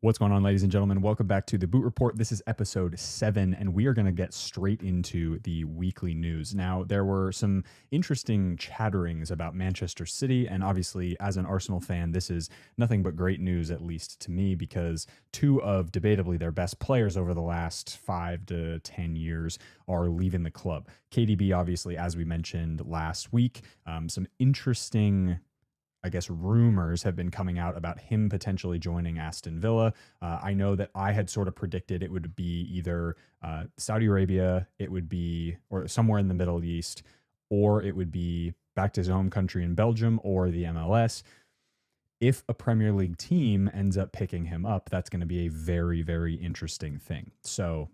What's going on, ladies and gentlemen? Welcome back to the Boot Report. This is episode 7, and we are going to get straight into the weekly news. Now, there were some interesting chatterings about Manchester City, and obviously, as an Arsenal fan, this is nothing but great news, at least to me, because two of debatably their best players over the last 5 to 10 years are leaving the club. KDB, obviously, as we mentioned last week, some interesting rumors have been coming out about him potentially joining Aston Villa. I know that I had sort of predicted it would be either Saudi Arabia, it would be, or somewhere in the Middle East, or it would be back to his home country in Belgium or the MLS. If a Premier League team ends up picking him up, that's going to be a very, very interesting thing. So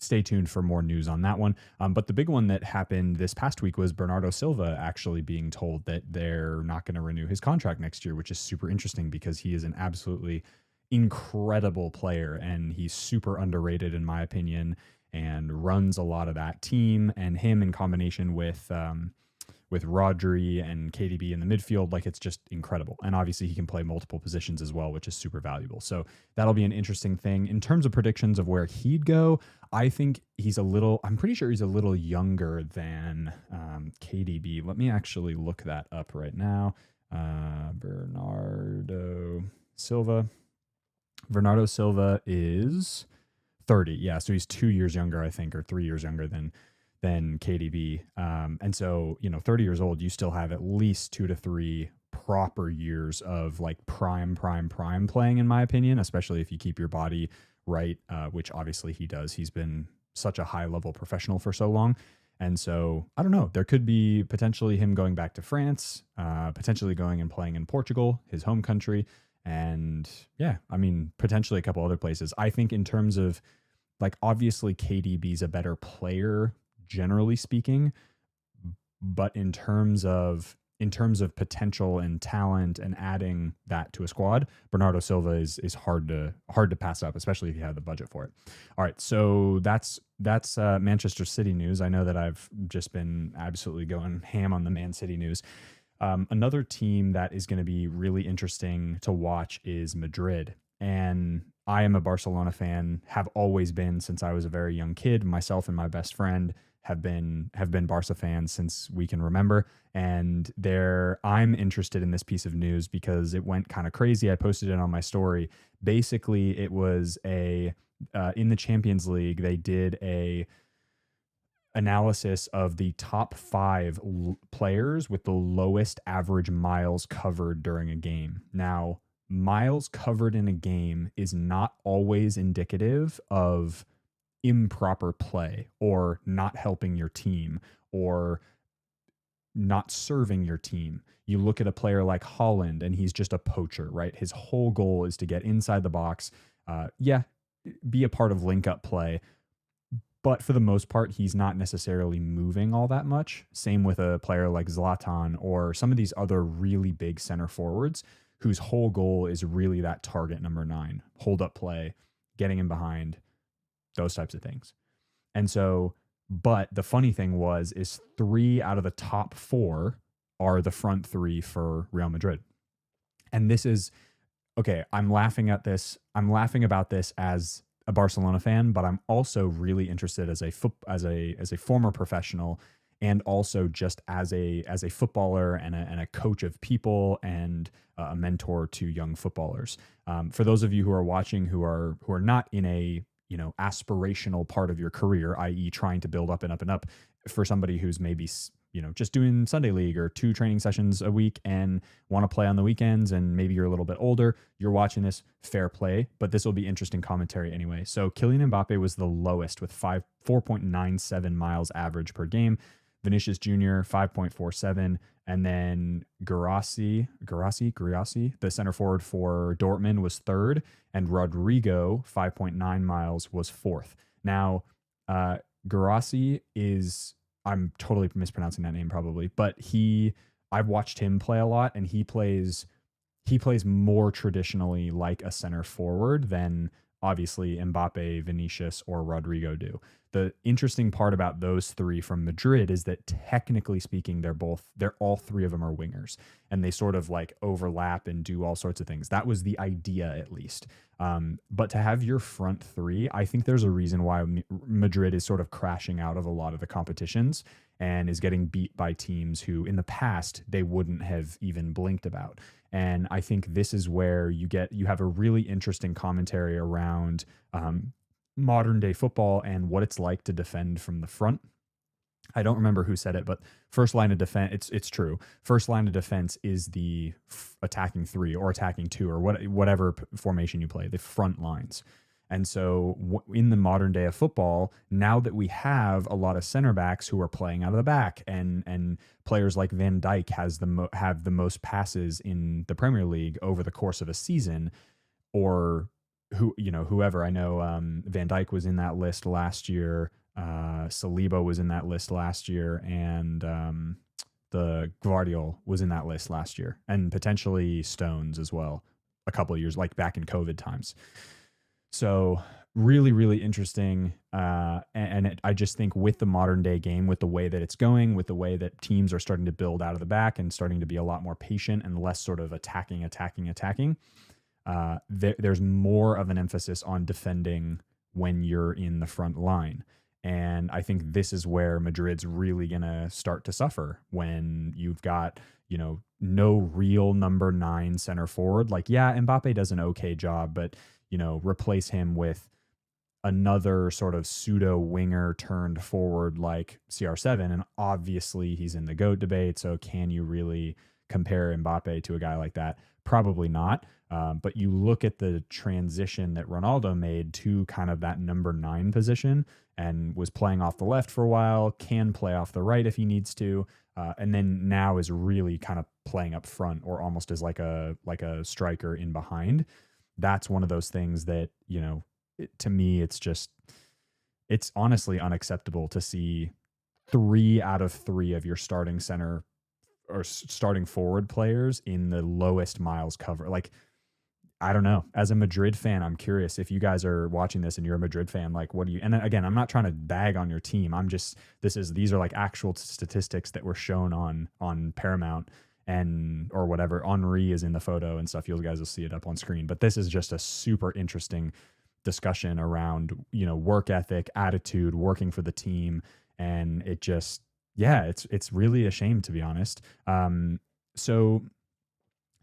stay tuned for more news on that one. But the big one that happened this past week was Bernardo Silva actually being told that they're not going to renew his contract next year, which is super interesting because he is an absolutely incredible player and he's super underrated in my opinion and runs a lot of that team, and him in combination with Rodri and KDB in the midfield, like, it's just incredible. And obviously he can play multiple positions as well, which is super valuable. So that'll be an interesting thing. In terms of predictions of where he'd go, I think I'm pretty sure he's a little younger than KDB. Let me actually look that up right now. Bernardo Silva. Bernardo Silva is 30. Yeah, so he's 2 years younger, I think, or 3 years younger than KDB. And so, 30 years old, you still have at least 2 to 3 proper years of like prime playing, in my opinion, especially if you keep your body right, which obviously he does. He's been such a high level professional for so long. And so, I don't know, there could be potentially him going back to France, potentially going and playing in Portugal, his home country. And yeah, I mean, potentially a couple other places. I think in terms of, like, obviously KDB's a better player generally speaking, but in terms of potential and talent and adding that to a squad, Bernardo Silva is hard to pass up, especially if you have the budget for it. All right, so that's Manchester City news. I know that I've just been absolutely going ham on the Man City news. Another team that is going to be really interesting to watch is Madrid. And I am a Barcelona fan, have always been since I was a very young kid. Myself and my best friend have been Barca fans since we can remember. And I'm interested in this piece of news because it went kind of crazy. I posted it on my story. Basically, it was in the Champions League, they did a analysis of the top 5 players with the lowest average miles covered during a game. Now, miles covered in a game is not always indicative of improper play or not helping your team or not serving your team. You look at a player like Haaland and he's just a poacher, right? His whole goal is to get inside the box. Be a part of link up play. But for the most part, he's not necessarily moving all that much. Same with a player like Zlatan or some of these other really big center forwards whose whole goal is really that target number 9, hold up play, getting in behind, those types of things. And so, but the funny thing is 3 out of the top 4 are the front 3 for Real Madrid. And this is, okay, I'm laughing about this as a Barcelona fan, but I'm also really interested as a former professional, and also just as a footballer and a coach of people and a mentor to young footballers. For those of you who are watching who are not in a aspirational part of your career, i.e. trying to build up and up and up, for somebody who's maybe just doing Sunday league or 2 training sessions a week and want to play on the weekends, and maybe you're a little bit older, you're watching this, fair play, but this will be interesting commentary anyway. So Kylian Mbappe was the lowest with 4.97 miles average per game. Vinicius Jr. 5.47, and then Guirassy, the center forward for Dortmund, was 3rd, and Rodrigo 5.9 miles was 4th. Now, Guirassy is, I'm totally mispronouncing that name probably, but I've watched him play a lot, and he plays more traditionally like a center forward than obviously Mbappe, Vinicius, or Rodrigo do. The interesting part about those three from Madrid is that technically speaking, they're all three of them are wingers, and they sort of like overlap and do all sorts of things. That was the idea, at least. But to have your front three, I think there's a reason why Madrid is sort of crashing out of a lot of the competitions and is getting beat by teams who in the past they wouldn't have even blinked about. And I think this is where you have a really interesting commentary around modern day football and what it's like to defend from the front. I don't remember who said it, but first line of defense, it's true. First line of defense is the attacking three or attacking two or whatever formation you play, the front lines. And so in the modern day of football, now that we have a lot of center backs who are playing out of the back, and players like Van Dijk have the most passes in the Premier League over the course of a season, or whoever. I know Van Dijk was in that list last year. Saliba was in that list last year, and the Gvardiol was in that list last year, and potentially Stones as well a couple of years, like back in COVID times. So really, really interesting. I just think with the modern day game, with the way that it's going, with the way that teams are starting to build out of the back and starting to be a lot more patient and less sort of attacking, there's more of an emphasis on defending when you're in the front line. And I think this is where Madrid's really going to start to suffer when you've got, no real number 9 center forward. Like, yeah, Mbappe does an okay job, but, replace him with another sort of pseudo winger turned forward like CR7. And obviously he's in the GOAT debate. So can you really compare Mbappe to a guy like that? Probably not. But you look at the transition that Ronaldo made to kind of that number 9 position, and was playing off the left for a while, can play off the right if he needs to, and then now is really kind of playing up front or almost as like a striker in behind. That's one of those things that, to me, it's honestly unacceptable to see 3 out of 3 of your starting center or starting forward players in the lowest miles cover. Like, I don't know. As a Madrid fan, I'm curious if you guys are watching this and you're a Madrid fan, like, what do you, and again, I'm not trying to bag on your team. These are like actual statistics that were shown on Paramount or whatever. Henri is in the photo and stuff. You guys will see it up on screen, but this is just a super interesting discussion around, work ethic, attitude, working for the team. And it just, yeah, it's really a shame, to be honest. So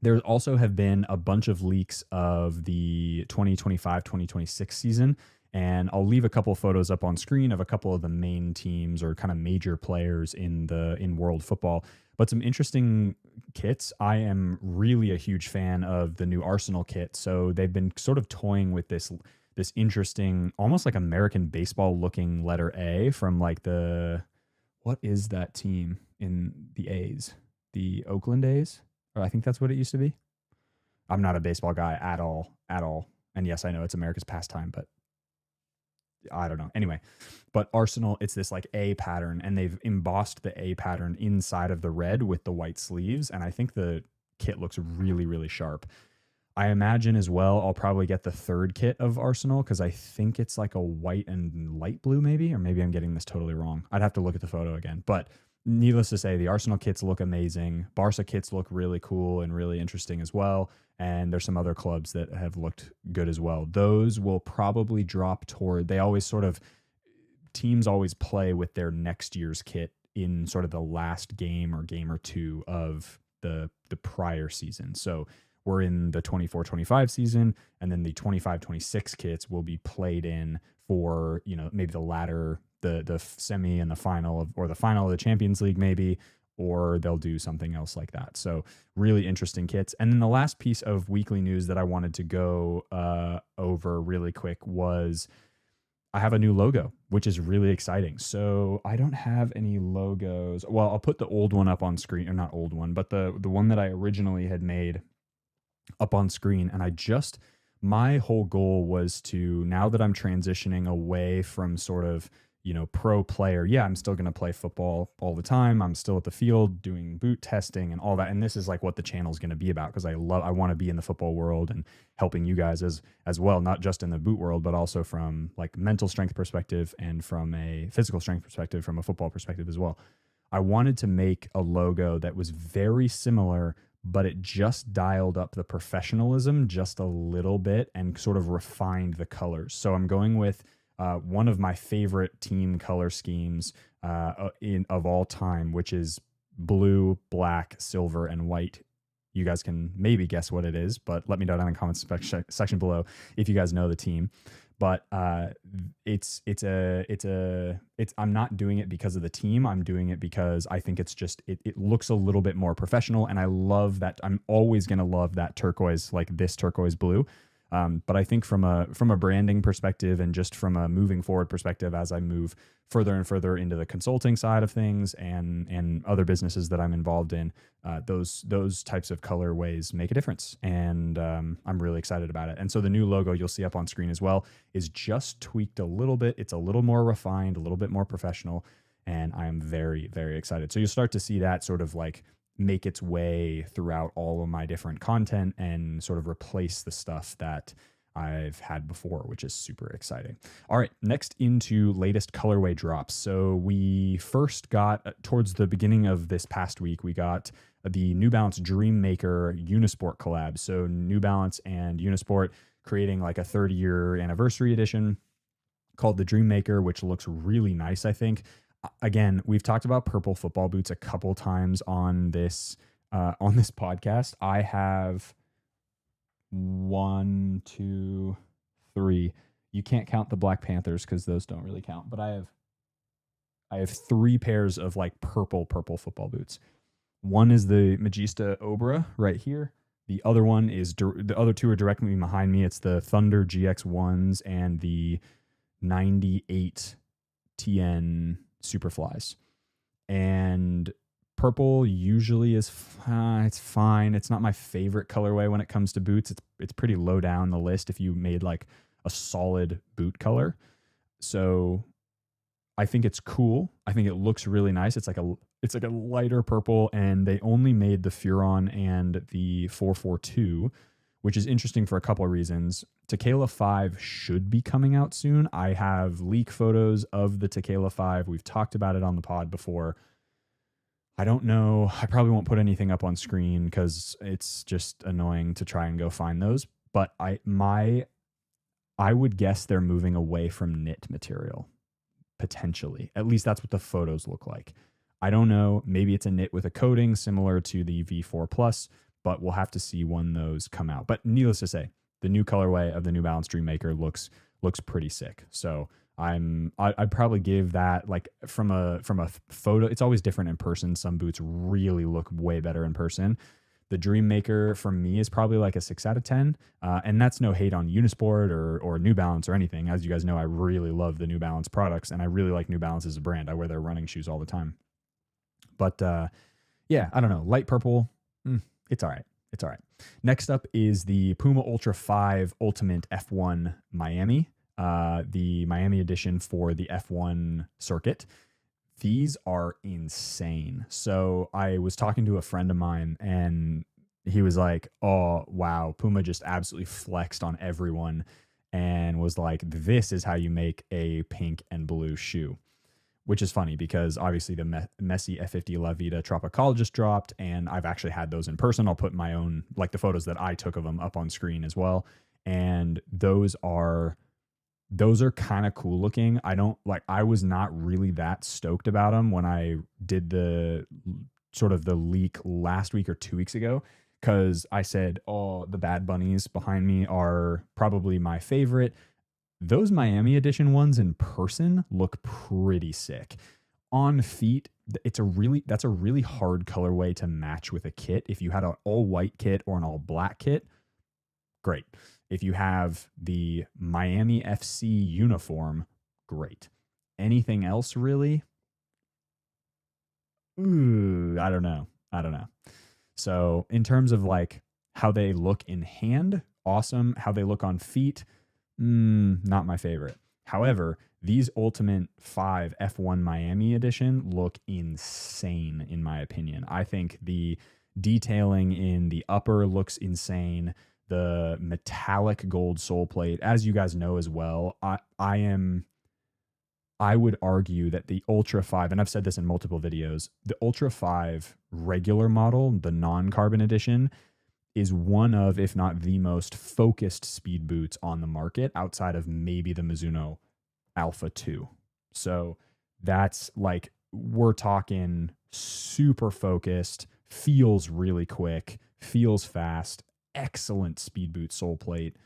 there also have been a bunch of leaks of the 2025-2026 season, and I'll leave a couple of photos up on screen of a couple of the main teams or kind of major players in world football. But some interesting kits. I am really a huge fan of the new Arsenal kit. So they've been sort of toying with this interesting, almost like American baseball looking letter A from like what is that team in the A's? The Oakland A's? Or I think that's what it used to be. I'm not a baseball guy at all. And yes, I know it's America's pastime, but I don't know. Anyway, but Arsenal, it's this like A pattern, and they've embossed the A pattern inside of the red with the white sleeves. And I think the kit looks really, really sharp. I imagine as well, I'll probably get the third kit of Arsenal because I think it's like a white and light blue maybe, or maybe I'm getting this totally wrong. I'd have to look at the photo again, but needless to say, the Arsenal kits look amazing. Barca kits look really cool and really interesting as well. And there's some other clubs that have looked good as well. Those will probably drop teams always play with their next year's kit in sort of the last game or game or two of the prior season. So we're in the 24-25 season, and then the 25-26 kits will be played in for, maybe the latter, the semi and the final or the final of the Champions League maybe, or they'll do something else like that. So really interesting kits. And then the last piece of weekly news that I wanted to go over really quick was I have a new logo, which is really exciting. So I don't have any logos. Well, I'll put the old one up on screen, or not old one, but the one that I originally had made up on screen. And my whole goal was to, now that I'm transitioning away from sort of, pro player, yeah, I'm still going to play football all the time. I'm still at the field doing boot testing and all that. And this is like what the channel is going to be about, because I want to be in the football world and helping you guys as well, not just in the boot world, but also from like mental strength perspective and from a physical strength perspective, from a football perspective as well. I wanted to make a logo that was very similar, but it just dialed up the professionalism just a little bit and sort of refined the colors. So I'm going with one of my favorite team color schemes of all time, which is blue, black, silver, and white. You guys can maybe guess what it is, but let me know down in the comments section below if you guys know the team. But I'm not doing it because of the team. I'm doing it because I think it's just, it looks a little bit more professional. And I love that. I'm always going to love that turquoise, like this turquoise blue. But I think from a branding perspective and just from a moving forward perspective, as I move further and further into the consulting side of things and other businesses that I'm involved in, those types of colorways make a difference. And I'm really excited about it. And so the new logo you'll see up on screen as well is just tweaked a little bit. It's a little more refined, a little bit more professional. And I am very, very excited. So you'll start to see that sort of like make its way throughout all of my different content and sort of replace the stuff that I've had before, which is super exciting. All right, next into latest colorway drops. So we first got towards the beginning of this past week, we got the New Balance Dreammaker Unisport collab. So New Balance and Unisport creating like a 30-year anniversary edition called the Dreammaker, which looks really nice, I think. Again, we've talked about purple football boots a couple times on this podcast. I have 1, 2, 3. You can't count the Black Panthers because those don't really count. But I have 3 pairs of like purple football boots. One is the Magista Obra right here. The other one is the other 2 are directly behind me. It's the Thunder GX1s and the 98 TN Superflies. And purple usually is it's fine. It's not my favorite colorway when it comes to boots. It's pretty low down the list if you made like a solid boot color. So I think it's cool. I think it looks really nice. It's like a lighter purple, and they only made the Furon and the 442, which is interesting for a couple of reasons. Tequila 5 should be coming out soon. I have leak photos of the Tequila 5. We've talked about it on the pod before. I don't know. I probably won't put anything up on screen because it's just annoying to try and go find those. But I would guess they're moving away from knit material, potentially. At least that's what the photos look like. I don't know. Maybe it's a knit with a coating similar to the V4 Plus, but we'll have to see when those come out. But needless to say, the new colorway of the New Balance Dreammaker looks pretty sick. So I'd probably give that, like, from a photo. It's always different in person. Some boots really look way better in person. The Dreammaker for me is probably like a 6 out of 10. And that's no hate on Unisport or New Balance or anything. As you guys know, I really love the New Balance products, and I really like New Balance as a brand. I wear their running shoes all the time. But yeah, I don't know. Light purple, it's all right. It's all right. Next up is the Puma Ultra 5 Ultimate F1 Miami, the Miami edition for the F1 circuit. These are insane. So I was talking to a friend of mine, and he was like, oh, wow, Puma just absolutely flexed on everyone and was like, this is how you make a pink and blue shoe. Which is funny because obviously the Messi F50 La Vida Tropical just dropped, and I've actually had those in person. I'll put my own, like the photos that I took of them, up on screen as well. And those are kind of cool looking. I was not really that stoked about them when I did the sort of the leak last week or 2 weeks ago, because I said, oh, the Bad Bunnies behind me are probably my favorite. Those Miami edition ones in person look pretty sick. On feet, that's a really hard colorway to match with a kit. If you had an all white kit or an all black kit, great. If you have the Miami FC uniform, great. Anything else really? I don't know. So in terms of like how they look in hand, awesome. How they look on feet, not my favorite. However, These Ultimate 5 F1 Miami edition look insane, in my opinion. I think the detailing in the upper looks insane. The metallic gold sole plate, as you guys know as well, I would argue that the Ultra 5, and I've said this in multiple videos, the Ultra 5 regular model, the non-carbon edition, is one of, if not the most focused speed boots on the market outside of maybe the Mizuno Alpha 2. So that's like, we're talking super focused, feels really quick, feels fast, excellent speed boot sole plate.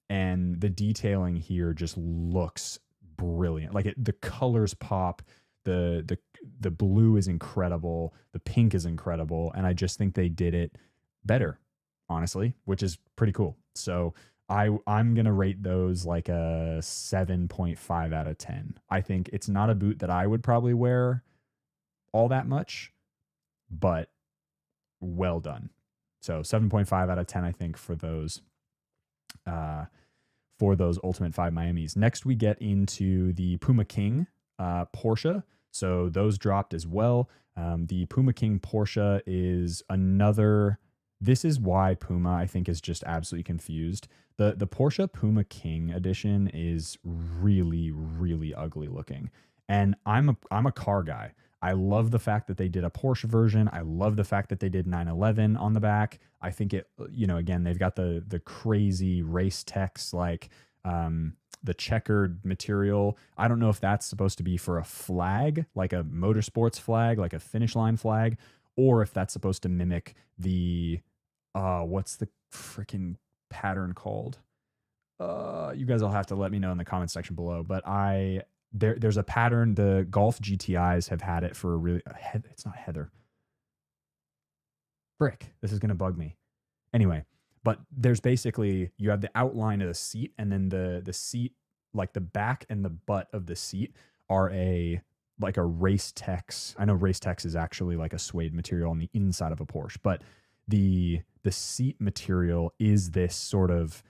And the detailing here just looks brilliant. Like the colors pop, the blue is incredible, the pink is incredible, and I just think they did it better, honestly, which is pretty cool. So I'm gonna rate those like a 7.5 out of 10. I think it's not a boot that I would probably wear all that much, but well done. So 7.5 out of 10, I think, for those Ultimate 5 Miamis. Next, we get into the Puma King Porsche. So those dropped as well. The Puma King Porsche is another. This is why Puma, I think, is just absolutely confused. The Porsche Puma King edition is really, really ugly looking. And I'm a car guy. I love the fact that they did a Porsche version. I love the fact that they did 911 on the back. I think it, again, they've got the crazy race text, like the checkered material. I don't know if that's supposed to be for a flag, like a motorsports flag, like a finish line flag, or if that's supposed to mimic the, what's the freaking pattern called? You guys will have to let me know in the comment section below, but there's a pattern. The Golf GTIs have had it for a really, it's not Heather. Frick, this is going to bug me. Anyway, but there's basically, you have the outline of the seat, and then the seat, like the back and the butt of the seat are like a Race Tex. I know Race Tex is actually like a suede material on the inside of a Porsche, but the seat material is this sort of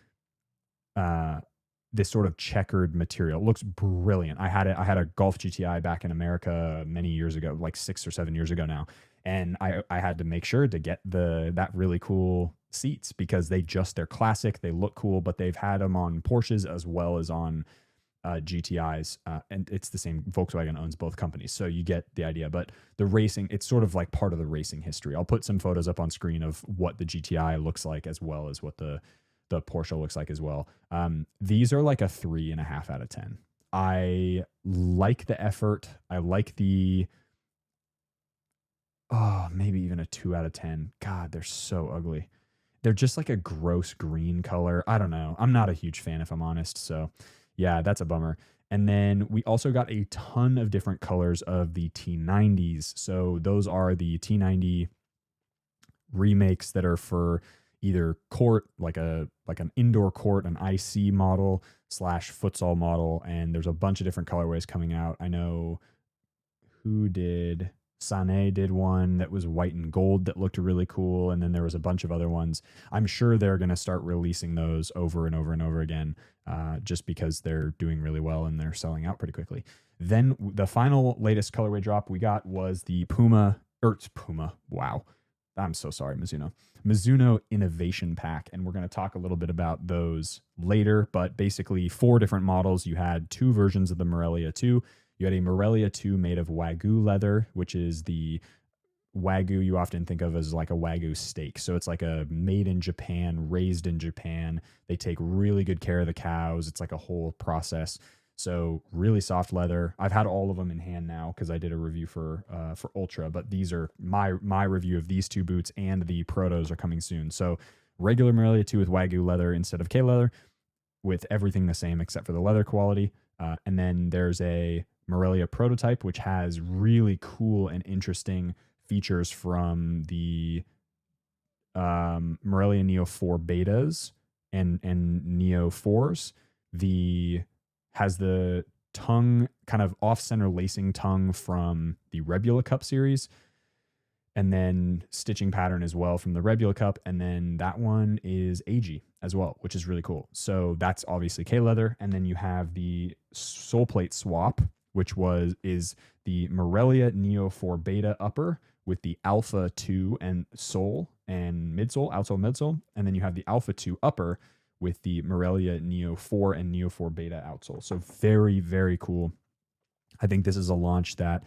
checkered material. It looks brilliant. I had a Golf GTI back in America many years ago, like 6 or 7 years ago now. And I had to make sure to get that really cool seats because they're classic. They look cool, but they've had them on Porsches as well as on GTIs. And it's the same. Volkswagen owns both companies. So you get the idea, but the racing, it's sort of like part of the racing history. I'll put some photos up on screen of what the GTI looks like as well as what the Porsche looks like as well. These are like a 3.5 out of 10. I like the effort. I like maybe even a 2 out of 10. God, they're so ugly. They're just like a gross green color. I don't know. I'm not a huge fan, if I'm honest. So yeah, that's a bummer. And then we also got a ton of different colors of the T90s. So those are the T90 remakes that are for either court, like an indoor court, an IC model / futsal model, and there's a bunch of different colorways coming out. I know Sané did one that was white and gold that looked really cool, and then there was a bunch of other ones. I'm sure they're going to start releasing those over and over and over again, just because they're doing really well and they're selling out pretty quickly. Then the final latest colorway drop we got was the Puma. Wow. I'm so sorry, Mizuno Innovation Pack, and we're going to talk a little bit about those later, but basically 4 different models. You had 2 versions of the Morelia 2. You had a Morelia 2 made of Wagyu leather, which is the Wagyu you often think of as like a Wagyu steak. So it's like a made in Japan, raised in Japan. They take really good care of the cows. It's like a whole process. So really soft leather. I've had all of them in hand now because I did a review for Ultra, but these are my review of these 2 boots, and the Protos are coming soon. So regular Morelia 2 with Wagyu leather instead of K leather, with everything the same except for the leather quality. And then there's a Morelia prototype, which has really cool and interesting features from the Morelia Neo 4 betas and Neo 4s. Has the tongue, kind of off-center lacing tongue from the Rebula Cup series. And then stitching pattern as well from the Rebula Cup. And then that one is AG as well, which is really cool. So that's obviously K leather. And then you have the sole plate swap, which is the Morelia Neo 4 Beta upper with the Alpha 2 and sole and midsole, outsole, midsole. And then you have the Alpha 2 upper with the Morelia Neo 4 and Neo 4 Beta outsole. So very, very cool. I think this is a launch that,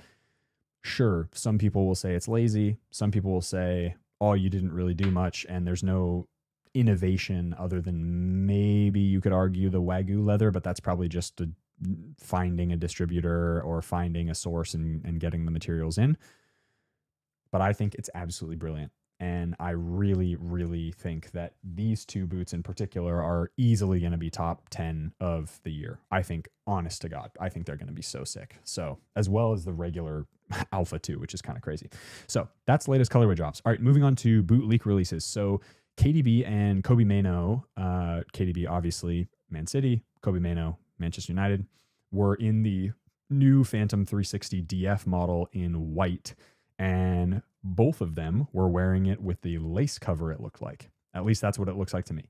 sure, some people will say it's lazy. Some people will say, oh, you didn't really do much and there's no innovation other than maybe you could argue the Wagyu leather, but that's probably just finding a distributor or finding a source and getting the materials in. But I think it's absolutely brilliant. And I really, really think that these two boots in particular are easily going to be top 10 of the year. I think, honest to God, I think they're going to be so sick. So, as well as the regular Alpha 2, which is kind of crazy. So, that's the latest colorway drops. All right, moving on to boot leak releases. So, KDB and Kobe Mano, KDB obviously Man City, Kobe Mano, Manchester United, were in the new Phantom 360 DF model in white. And both of them were wearing it with the lace cover, it looked like. At least that's what it looks like to me.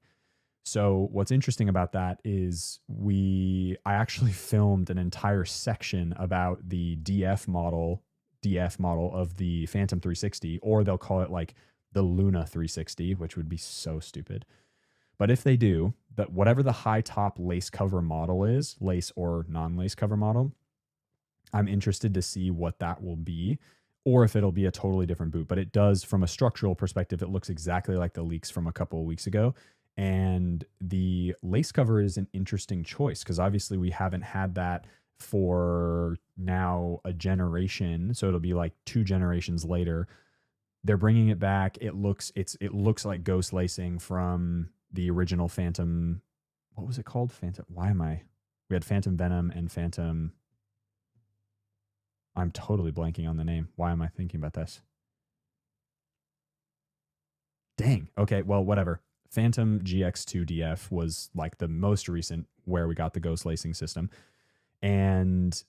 So what's interesting about that is I actually filmed an entire section about the DF model of the Phantom 360, or they'll call it like the Luna 360, which would be so stupid. But if they do, that whatever the high top lace cover model is, lace or non-lace cover model, I'm interested to see what that will be, or if it'll be a totally different boot. But it does, from a structural perspective, it looks exactly like the leaks from a couple of weeks ago. And the lace cover is an interesting choice because obviously we haven't had that for now a generation. So it'll be like 2 generations later. They're bringing it back. It looks like ghost lacing from the original Phantom. What was it called? Phantom. We had Phantom Venom and Phantom. I'm totally blanking on the name. Why am I thinking about this? Dang. Okay, well, whatever. Phantom GX2 DF was like the most recent where we got the ghost lacing system. And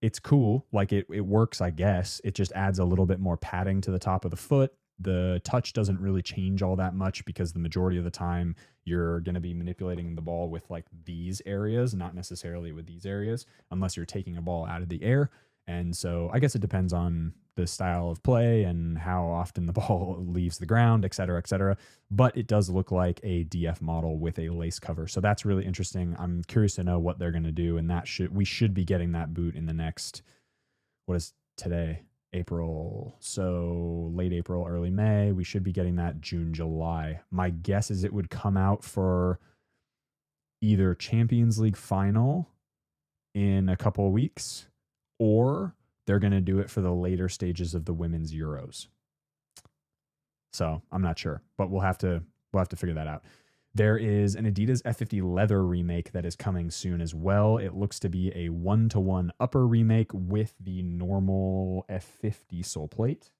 it's cool. Like it works, I guess. It just adds a little bit more padding to the top of the foot. The touch doesn't really change all that much because the majority of the time you're going to be manipulating the ball with like these areas, not necessarily with these areas, unless you're taking a ball out of the air. And so I guess it depends on the style of play and how often the ball leaves the ground, et cetera, et cetera. But it does look like a DF model with a lace cover. So that's really interesting. I'm curious to know what they're going to do. And we should be getting that boot in the next, what is today? April. So late April, early May. We should be getting that June, July. My guess is it would come out for either Champions League final in a couple of weeks, or they're going to do it for the later stages of the women's Euros. So I'm not sure, but we'll have to figure that out. There is an Adidas F50 leather remake that is coming soon as well. It looks to be a 1-to-1 upper remake with the normal F50 sole plate.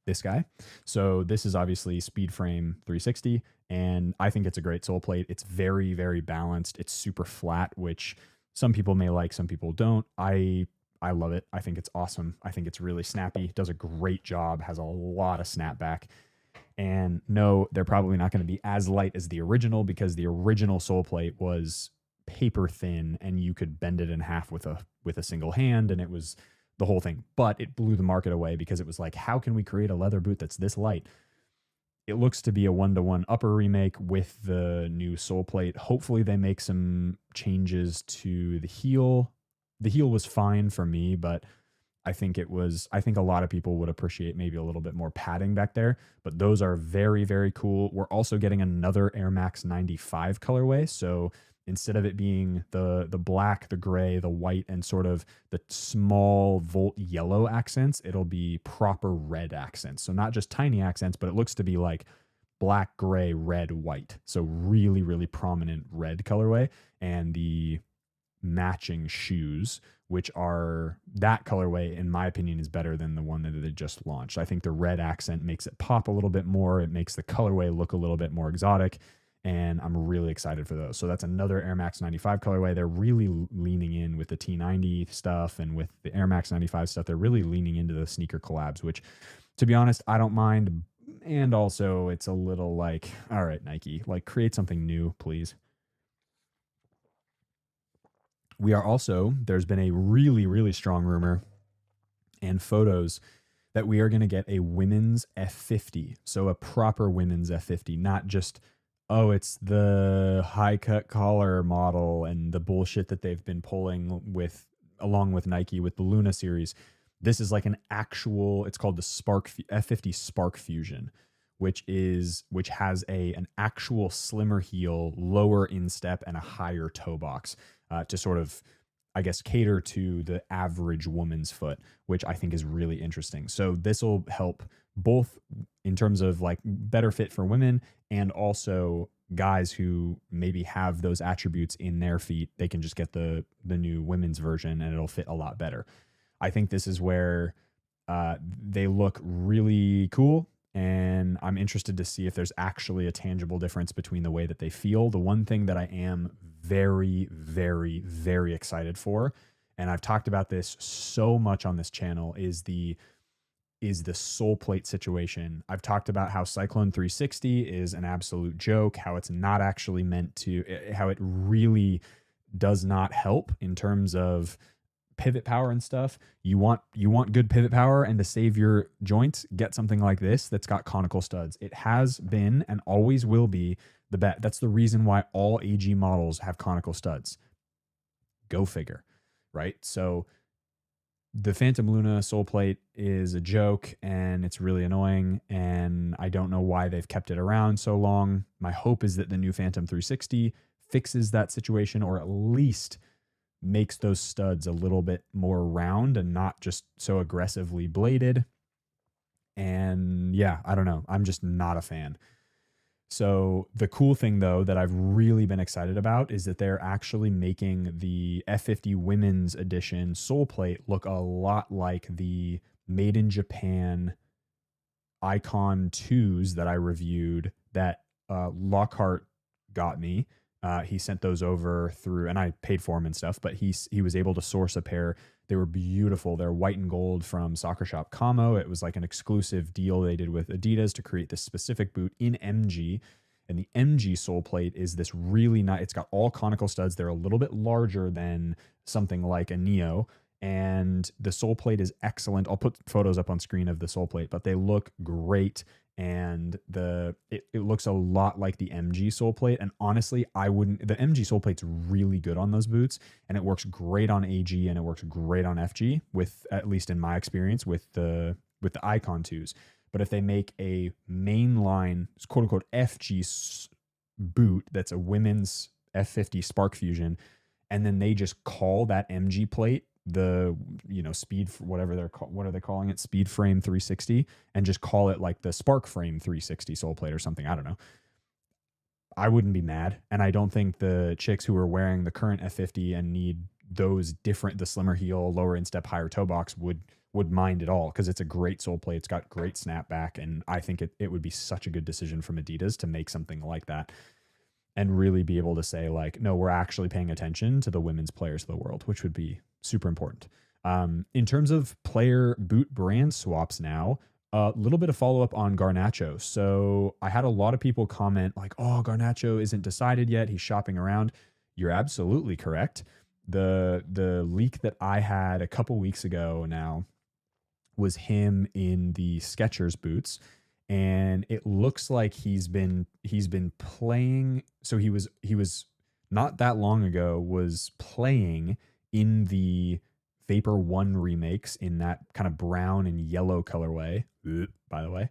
This guy. So this is obviously Speedframe 360, and I think it's a great sole plate. It's very, very balanced. It's super flat, which some people may like, some people don't. I love it. I think it's awesome. I think it's really snappy. Does a great job. Has a lot of snapback. And no, they're probably not going to be as light as the original because the original sole plate was paper thin and you could bend it in half with a single hand, and it was the whole thing. But it blew the market away because it was like, how can we create a leather boot that's this light? It looks to be a 1-to-1 upper remake with the new sole plate. Hopefully they make some changes to the heel. The heel was fine for me, but I think a lot of people would appreciate maybe a little bit more padding back there, but those are very, very cool. We're also getting another Air Max 95 colorway. So instead of it being the black, the gray, the white, and sort of the small volt yellow accents, it'll be proper red accents. So not just tiny accents, but it looks to be like black, gray, red, white. So really, really prominent red colorway. And the matching shoes, which are that colorway, in my opinion, is better than the one that they just launched. I think the red accent makes it pop a little bit more. It makes the colorway look a little bit more exotic. and I'm really excited for those. So that's another Air Max 95 colorway. They're really leaning in with the T90 stuff and with the Air Max 95 stuff. They're really leaning into the sneaker collabs, which, to be honest, I don't mind. And also, it's a little like, all right, Nike, like, create something new, please. We are also, there's been a really, really strong rumor and photos that we are going to get a women's F50. So a proper women's F50, not just, oh, it's the high cut collar model and the bullshit that they've been pulling with, along with Nike with the Luna series. This is like an actual, it's called the F50 Spark Fusion, which has an actual slimmer heel, lower instep, and a higher toe box to sort of, I guess, cater to the average woman's foot, which I think is really interesting. So this will help both in terms of like better fit for women, and also guys who maybe have those attributes in their feet. They can just get the new women's version and it'll fit a lot better. I think this is where they look really cool, and I'm interested to see if there's actually a tangible difference between the way that they feel. The one thing that I am very, very, very excited for, and I've talked about this so much on this channel, is the sole plate situation. I've talked about how Cyclone 360 is an absolute joke, how it's not actually meant to, how it really does not help in terms of pivot power and stuff. You want good pivot power, and to save your joints, get something like this that's got conical studs. It has been and always will be the bet. That's the reason why all AG models have conical studs. Go figure, right? So the Phantom Luna sole plate is a joke and it's really annoying, and I don't know why they've kept it around so long. My hope is that the new Phantom 360 fixes that situation, or at least makes those studs a little bit more round and not just so aggressively bladed. And yeah, I don't know. I'm just not a fan. So the cool thing, though, that I've really been excited about is that they're actually making the F50 women's edition sole plate look a lot like the made in Japan Icon 2s that I reviewed that Lockhart got me. He sent those over through, and I paid for them and stuff, but he was able to source a pair. They were beautiful. They're white and gold from Soccer Shop Camo. It was like an exclusive deal they did with Adidas to create this specific boot in MG. And the MG sole plate is this really nice, it's got all conical studs. They're a little bit larger than something like a Neo. And the sole plate is excellent. I'll put photos up on screen of the sole plate, but they look great. And it looks a lot like the MG sole plate. And honestly, the MG sole plate's really good on those boots, and it works great on AG and it works great on FG, with, at least in my experience, with the Icon 2s. But if they make a mainline quote unquote FG boot that's a women's F50 Spark Fusion, and then they just call that MG plate the speed, whatever what are they calling it, Speed Frame 360, and just call it like the Spark Frame 360 sole plate or something, I don't know, I wouldn't be mad. And I don't think the chicks who are wearing the current F50 and need those different, the slimmer heel, lower instep, higher toe box would mind at all, because it's a great sole plate. It's got great snapback, and I think it would be such a good decision from Adidas to make something like that and really be able to say, like, no, we're actually paying attention to the women's players of the world, which would be super important. In terms of player boot brand swaps now, a little bit of follow-up on Garnacho. So I had a lot of people comment like, oh, Garnacho isn't decided yet, he's shopping around. You're absolutely correct. The leak that I had a couple weeks ago now was him in the Skechers boots, and it looks like he's been playing. So he was not that long ago was playing in the Vapor 1 remakes in that kind of brown and yellow colorway, by the way.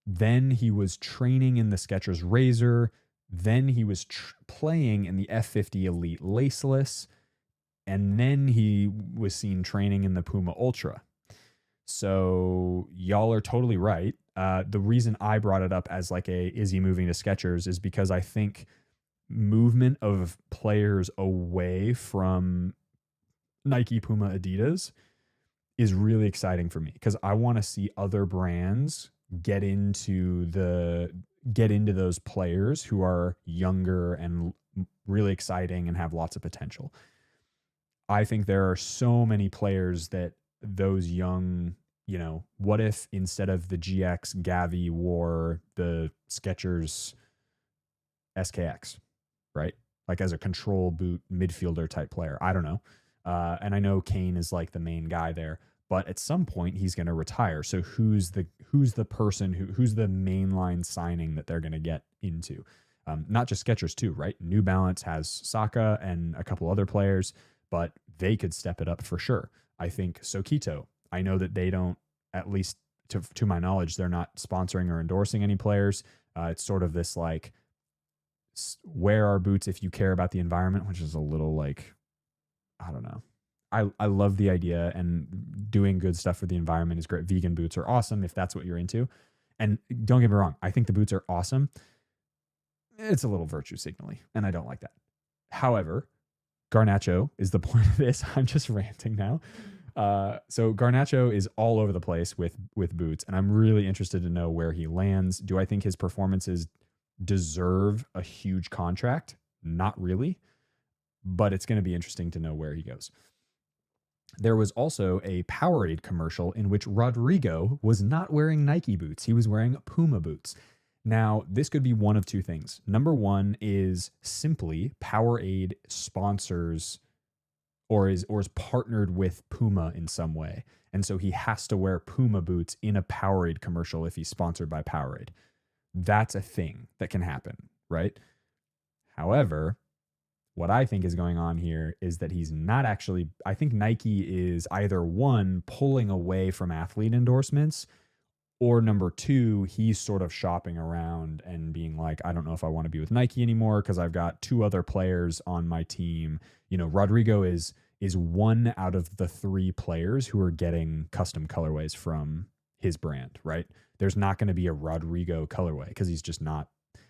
Then he was training in the Skechers Razor. Then he was playing in the F50 Elite Laceless. And then he was seen training in the Puma Ultra. So y'all are totally right. The reason I brought it up as like is he moving to Skechers is because I think movement of players away from Nike, Puma, Adidas is really exciting for me, because I want to see other brands get into those players who are younger and really exciting and have lots of potential. I think there are so many players that those young, what if instead of the GX Gavi wore the Skechers SKX, right? Like as a control boot midfielder type player. I don't know. And I know Kane is like the main guy there, but at some point he's going to retire. So who's the person who's the mainline signing that they're going to get into? Not just Skechers too, right? New Balance has Saka and a couple other players, but they could step it up for sure. I think Sokito, I know that they don't, at least to my knowledge, they're not sponsoring or endorsing any players. It's sort of this like, wear our boots if you care about the environment, which is a little like, I don't know. I love the idea, and doing good stuff for the environment is great. Vegan boots are awesome if that's what you're into. And don't get me wrong, I think the boots are awesome. It's a little virtue signaling, and I don't like that. However, Garnacho is the point of this. I'm just ranting now. So Garnacho is all over the place with boots, and I'm really interested to know where he lands. Do I think his performances deserve a huge contract? Not really, but it's going to be interesting to know where he goes. There was also a Powerade commercial in which Rodrigo was not wearing Nike boots. He was wearing Puma boots. Now, this could be one of two things. Number one is simply Powerade sponsors or is partnered with Puma in some way. And so he has to wear Puma boots in a Powerade commercial if he's sponsored by Powerade. That's a thing that can happen, right? However, what I think is going on here is that he's not actually, I think Nike is either one, pulling away from athlete endorsements, or number two, he's sort of shopping around and being like, I don't know if I want to be with Nike anymore because I've got two other players on my team. Rodrigo is one out of the three players who are getting custom colorways from his brand, right? There's not going to be a Rodrigo colorway because he's just not.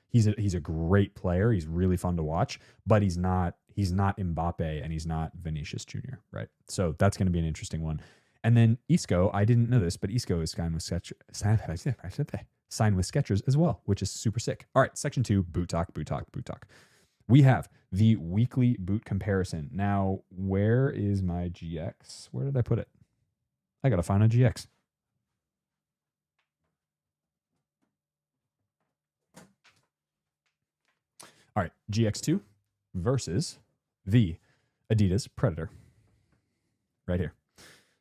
He's a great player. He's really fun to watch, but he's not Mbappe and he's not Vinicius Jr., right? So that's going to be an interesting one. And then Isco, I didn't know this, but Isco is signed with Skechers as well, which is super sick. All right, section 2, boot talk. We have the weekly boot comparison. Now, where is my GX? Where did I put it? I got to find a GX. All right, GX2 versus the Adidas Predator right here.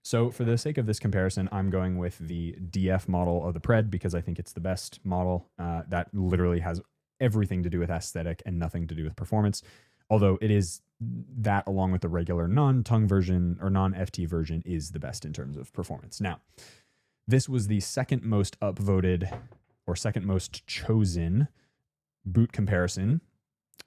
So for the sake of this comparison, I'm going with the DF model of the Pred because I think it's the best model. That literally has everything to do with aesthetic and nothing to do with performance. Although it is that, along with the regular non-tongue version or non-FT version, is the best in terms of performance. Now, this was the second most upvoted or second most chosen boot comparison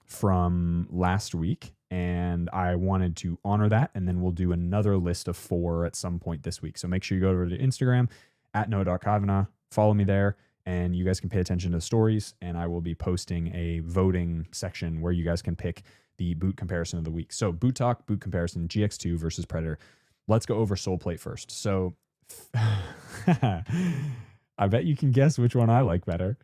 from last week, and I wanted to honor that, and then we'll do another list of 4 at some point this week. So make sure you go over to Instagram at noah.kavanagh, follow me there, and you guys can pay attention to the stories, and I will be posting a voting section where you guys can pick the boot comparison of the week. So boot talk, boot comparison, GX2 versus Predator. Let's go over sole plate first. So I bet you can guess which one I like better.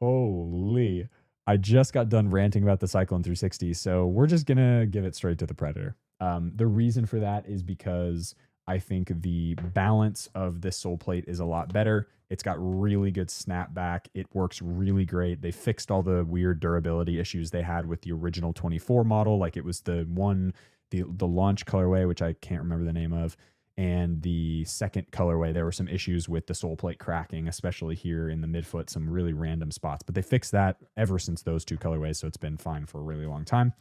Holy, I just got done ranting about the Cyclone 360, so we're just going to give it straight to the Predator. The reason for that is because I think the balance of this sole plate is a lot better. It's got really good snapback. It works really great. They fixed all the weird durability issues they had with the original 24 model. Like it was the launch colorway, which I can't remember the name of, and the second colorway, there were some issues with the sole plate cracking, especially here in the midfoot, some really random spots. But they fixed that ever since those two colorways, so it's been fine for a really long time.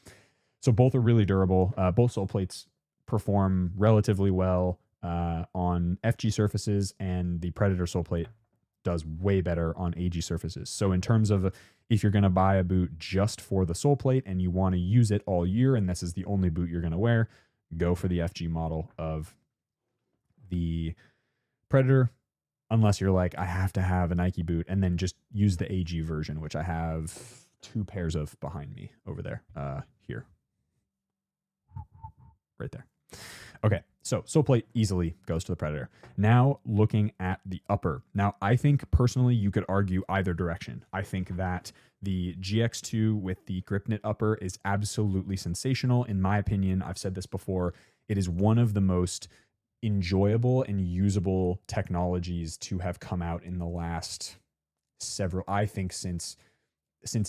So both are really durable. Both sole plates perform relatively well on FG surfaces, and the Predator sole plate does way better on AG surfaces. So in terms of if you're going to buy a boot just for the sole plate and you want to use it all year, and this is the only boot you're going to wear, go for the FG model of the Predator, unless you're like, I have to have a Nike boot, and then just use the AG version, which I have 2 pairs of behind me over there, here, right there. Okay, So sole plate easily goes to the Predator. Now looking at the upper. Now I think personally you could argue either direction. I think that the GX2 with the grip knit upper is absolutely sensational. In my opinion, I've said this before, it is one of the most enjoyable and usable technologies to have come out in the last several, I think since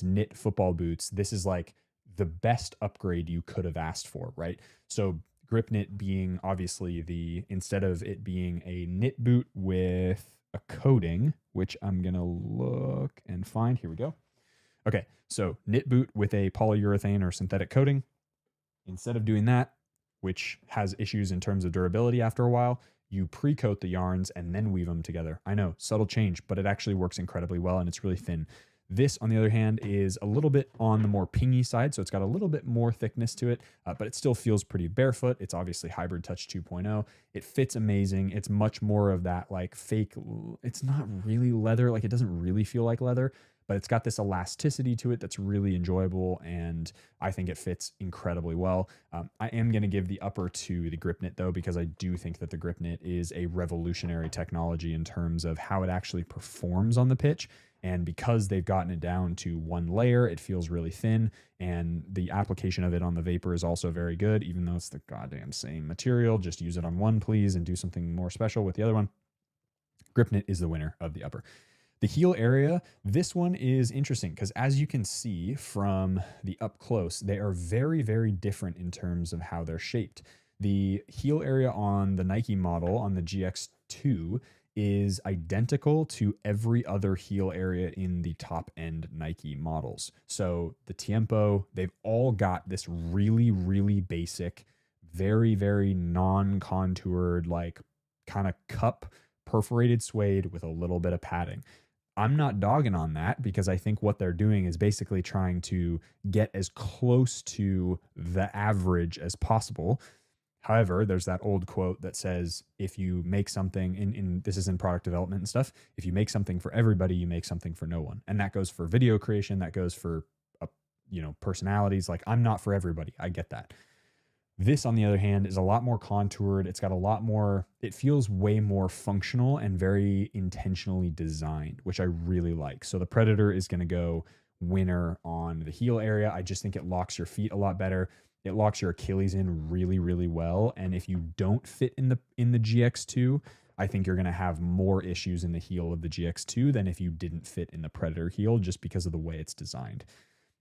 knit football boots. This is like the best upgrade you could have asked for, right? So grip knit being obviously instead of it being a knit boot with a coating, which I'm going to look and find. Here we go. Okay. So knit boot with a polyurethane or synthetic coating. Instead of doing that, which has issues in terms of durability after a while, you pre-coat the yarns and then weave them together. I know, subtle change, but it actually works incredibly well and it's really thin. This, on the other hand, is a little bit on the more pingy side, so it's got a little bit more thickness to it, but it still feels pretty barefoot. It's obviously Hybrid Touch 2.0. It fits amazing. It's much more of that like fake, it's not really leather, like it doesn't really feel like leather, but it's got this elasticity to it that's really enjoyable, and I think it fits incredibly well. I am going to give the upper to the grip knit though, because I do think that the grip knit is a revolutionary technology in terms of how it actually performs on the pitch. And because they've gotten it down to one layer, it feels really thin. And the application of it on the Vapor is also very good, even though it's the goddamn same material. Just use it on one, please, and do something more special with the other one. Grip knit is the winner of the upper. The heel area, this one is interesting because as you can see from the up close, they are very, very different in terms of how they're shaped. The heel area on the Nike model, on the GX2, is identical to every other heel area in the top end Nike models. So the Tiempo, they've all got this really, really basic, very, very non-contoured, like kind of cup perforated suede with a little bit of padding. I'm not dogging on that because I think what they're doing is basically trying to get as close to the average as possible. However, there's that old quote that says, if you make something this is in product development and stuff, if you make something for everybody, you make something for no one. And that goes for video creation. That goes for, personalities. Like, I'm not for everybody. I get that. This, on the other hand, is a lot more contoured. It's got a lot more, it feels way more functional and very intentionally designed, which I really like. So the Predator is going to go winner on the heel area. I just think it locks your feet a lot better. It locks your Achilles in really, really well. And if you don't fit in the GX2, I think you're going to have more issues in the heel of the GX2 than if you didn't fit in the Predator heel, just because of the way it's designed.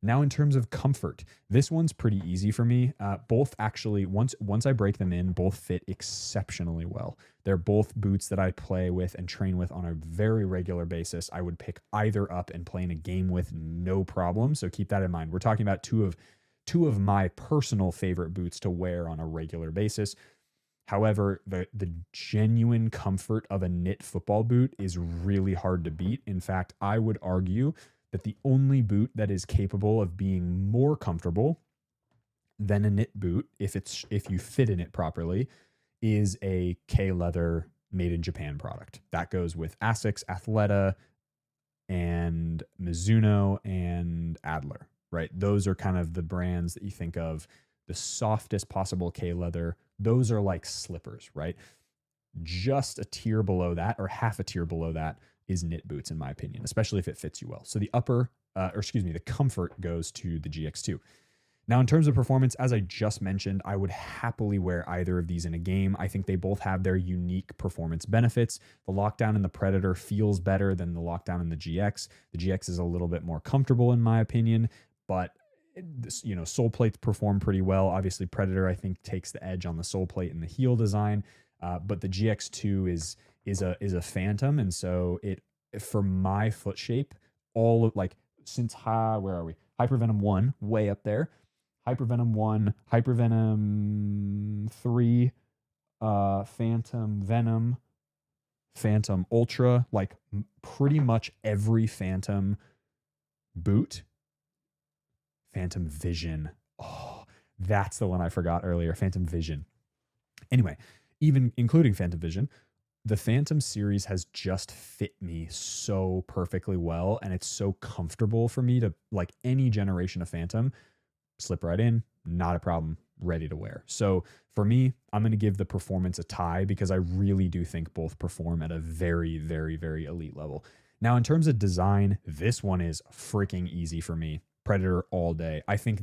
Now, in terms of comfort, this one's pretty easy for me. Both actually, once I break them in, both fit exceptionally well. They're both boots that I play with and train with on a very regular basis. I would pick either up and play in a game with no problem. So keep that in mind. We're talking about two of my personal favorite boots to wear on a regular basis. However, the genuine comfort of a knit football boot is really hard to beat. In fact, I would argue that the only boot that is capable of being more comfortable than a knit boot, if you fit in it properly, is a K-Leather made in Japan product. That goes with Asics, Athleta, and Mizuno, and Adler, right? Those are kind of the brands that you think of, the softest possible K-Leather. Those are like slippers, right? Just a tier below that, or half a tier below that, is knit boots, in my opinion, especially if it fits you well. So the the comfort goes to the GX2. Now, in terms of performance, as I just mentioned, I would happily wear either of these in a game. I think they both have their unique performance benefits. The lockdown in the Predator feels better than the lockdown in the GX. The GX is a little bit more comfortable, in my opinion, but sole plates perform pretty well. Obviously, Predator, I think, takes the edge on the sole plate and the heel design, but the GX2 is a Phantom, and so for my foot shape, where are we? Hypervenom 1, way up there. Hypervenom 1, Hypervenom 3, Phantom Venom, Phantom Ultra, like pretty much every Phantom boot. Phantom Vision. Oh, that's the one I forgot earlier. Phantom Vision. Anyway, even including Phantom Vision, the Phantom series has just fit me so perfectly well, and it's so comfortable for me to, like, any generation of Phantom, slip right in, not a problem. ready to wear. So for me, I'm going to give the performance a tie because I really do think both perform at a very, very, very elite level. Now, in terms of design, this one is freaking easy for me. Predator all day. I think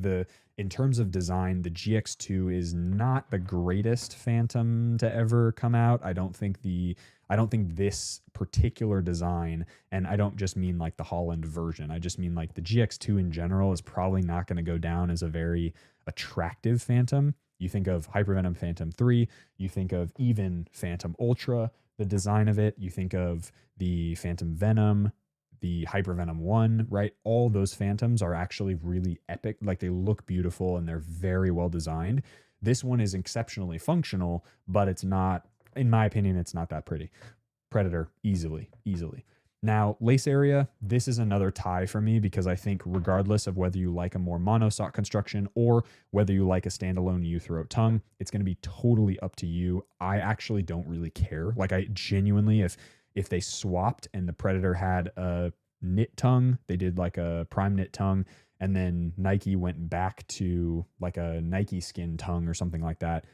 in terms of design, the GX2 is not the greatest Phantom to ever come out. I don't think this particular design, and I don't just mean like the Holland version, I just mean like the GX2 in general is probably not going to go down as a very attractive Phantom. You think of Hypervenom Phantom 3, you think of even Phantom Ultra, the design of it, you think of the Phantom Venom, the Hypervenom 1, right? All those Phantoms are actually really epic. Like they look beautiful and they're very well designed. This one is exceptionally functional, but it's not, in my opinion, it's not that pretty. Predator, easily. Now, lace area, this is another tie for me because I think regardless of whether you like a more monosock construction or whether you like a standalone U-throat tongue, it's going to be totally up to you. I actually don't really care. Like I genuinely, if they swapped and the Predator had a knit tongue, they did like a prime knit tongue, and then Nike went back to like a Nike skin tongue or something like that,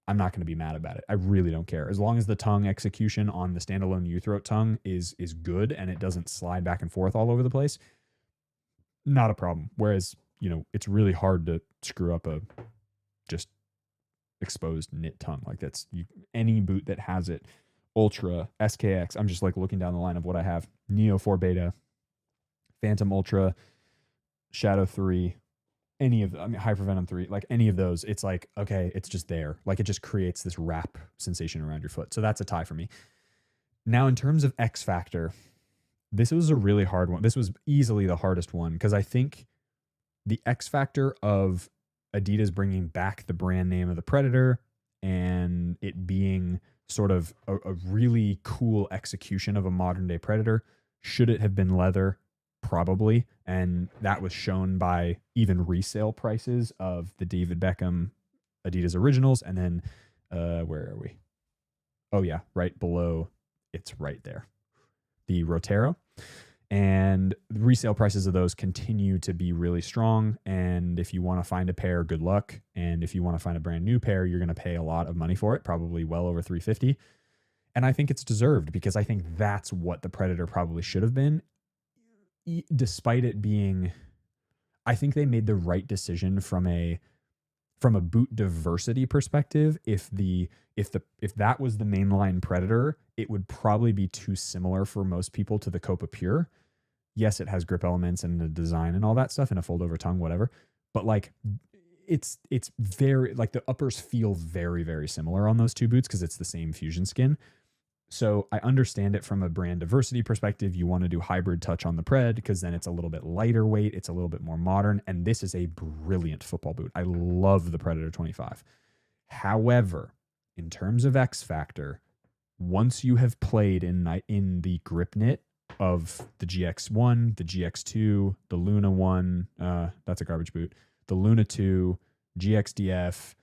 I'm not going to be mad about it. I really don't care. As long as the tongue execution on the standalone U-throat tongue is good and it doesn't slide back and forth all over the place, not a problem. Whereas, it's really hard to screw up a just exposed knit tongue. Like any boot that has it. Ultra, SKX. I'm just like looking down the line of what I have. Neo 4 Beta, Phantom Ultra, Shadow 3, Hypervenom 3, like any of those. It's like, okay, it's just there. Like it just creates this wrap sensation around your foot. So that's a tie for me. Now, in terms of X Factor, this was a really hard one. This was easily the hardest one because I think the X Factor of Adidas bringing back the brand name of the Predator and it being sort of a really cool execution of a modern day Predator. Should it have been leather? Probably. And that was shown by even resale prices of the David Beckham Adidas Originals. And then, where are we? Oh yeah, right below. It's right there. The Rotero. And the resale prices of those continue to be really strong. And if you want to find a pair, good luck. And if you want to find a brand new pair, you're going to pay a lot of money for it, probably well over $350. And I think it's deserved because I think that's what the Predator probably should have been. Despite it being, I think they made the right decision from a boot diversity perspective. If that was the mainline Predator, it would probably be too similar for most people to the Copa Pure. Yes, it has grip elements and the design and all that stuff and a fold over tongue, whatever. But like it's very like the uppers feel very, very similar on those two boots because it's the same fusion skin. So I understand it from a brand diversity perspective. You want to do hybrid touch on the Pred because then it's a little bit lighter weight. It's a little bit more modern. And this is a brilliant football boot. I love the Predator 25. However, in terms of X Factor, once you have played in the grip knit of the GX1, the GX2, the Luna 1, that's a garbage boot, the Luna 2, GXDF,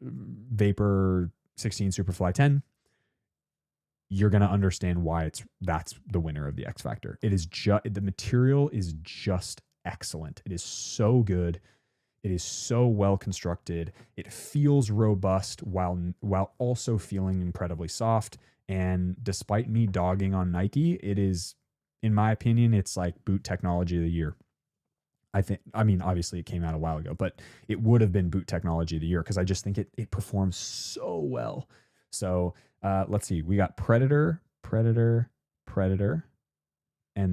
Vapor 16 Superfly 10, you're going to understand why that's the winner of the X Factor. It is the material is just excellent. It is so good. It is so well constructed. It feels robust while also feeling incredibly soft. And despite me dogging on Nike, it is, in my opinion, it's like boot technology of the year. I mean, obviously it came out a while ago, but it would have been boot technology of the year because I just think it performs so well. So let's see. We got Predator, and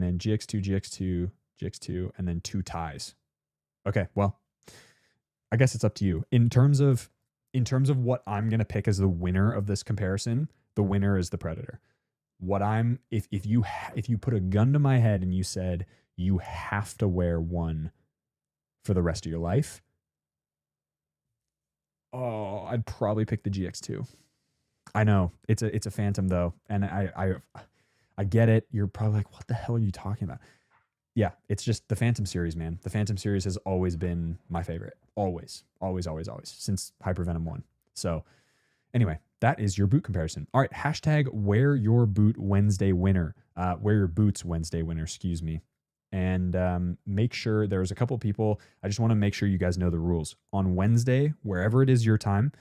then GX2, and then two ties. Okay, well, I guess it's up to you. In terms of what I'm going to pick as the winner of this comparison, the winner is the Predator. If you put a gun to my head and you said you have to wear one for the rest of your life, I'd probably pick the GX2. I know it's a Phantom though, and I get it. You're probably like, what the hell are you talking about? Yeah, it's just the Phantom series, man. The Phantom series has always been my favorite. Always. Since Hypervenom 1. So anyway, that is your boot comparison. All right, hashtag wear your boot Wednesday winner. Wear your boots Wednesday winner, excuse me. And make sure there's a couple people. I just want to make sure you guys know the rules. On Wednesday, wherever it is your time,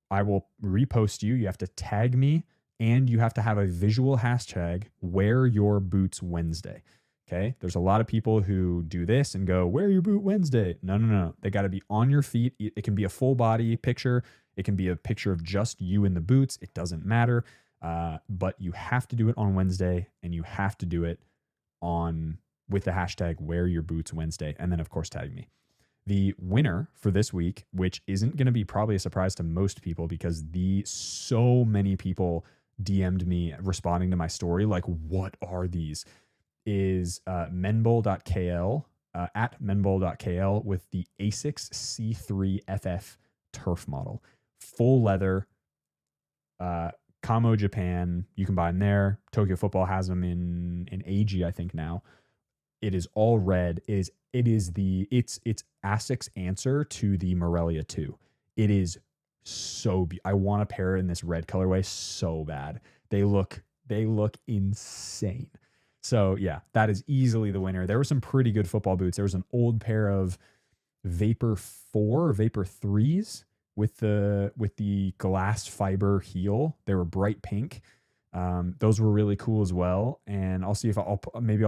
I will repost you. You have to tag me and you have to have a visual hashtag, wear your boots Wednesday. Okay. There's a lot of people who do this and go, wear your boot Wednesday. No, no, no. They got to be on your feet. It can be a full body picture. It can be a picture of just you in the boots. It doesn't matter. But you have to do it on Wednesday, and you have to do it on with the hashtag wear your boots Wednesday. And then of course, tag me. The winner for this week, which isn't going to be probably a surprise to most people because so many people DM'd me responding to my story, like, what are these? Is menbol.kl, at menbol.kl, with the ASICS C3FF turf model. Full leather, Kamo Japan. You can buy them there. Tokyo Football has them in AG, I think now. It is all red. It's ASIC's answer to the Morelia 2. It is so I want a pair in this red colorway so bad. They look insane. So yeah, that is easily the winner. There were some pretty good football boots. There was an old pair of Vapor 4 or Vapor 3s with the glass fiber heel. They were bright pink. Those were really cool as well. And I'll see if I'll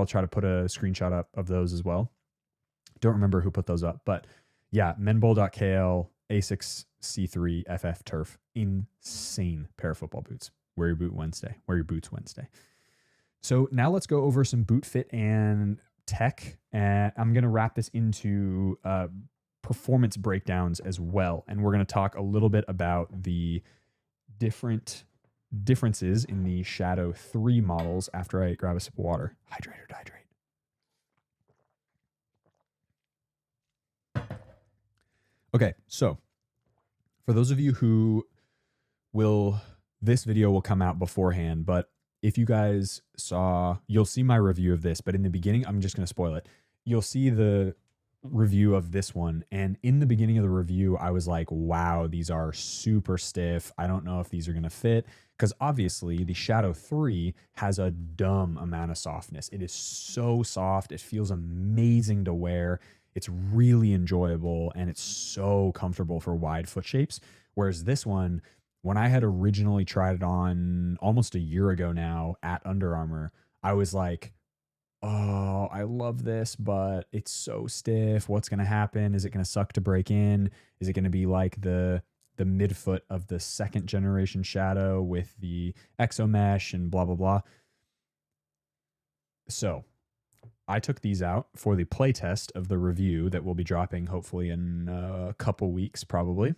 try to put a screenshot up of those as well. Don't remember who put those up, but yeah, menbol.kl, ASICS C3 FF turf. Insane pair of football boots. Wear your boots Wednesday. So now let's go over some boot fit and tech. And I'm going to wrap this into performance breakdowns as well. And we're going to talk a little bit about the differences in the Shadow 3 models after I grab a sip of water. Hydrate or dehydrate. Okay, so for those of you who this video will come out beforehand, but if you guys you'll see my review of this, but in the beginning, I'm just going to spoil it. You'll see the review of this one. And in the beginning of the review, I was like, wow, these are super stiff. I don't know if these are going to fit, because obviously the Shadow 3 has a dumb amount of softness. It is so soft. It feels amazing to wear. It's really enjoyable, and it's so comfortable for wide foot shapes. Whereas this one, when I had originally tried it on almost a year ago now at Under Armour, I was like, oh, I love this, but it's so stiff. What's going to happen? Is it going to suck to break in? Is it going to be like the midfoot of the second generation Shadow with the exo mesh and blah, blah, blah? So I took these out for the playtest of the review that will be dropping hopefully in a couple weeks, probably.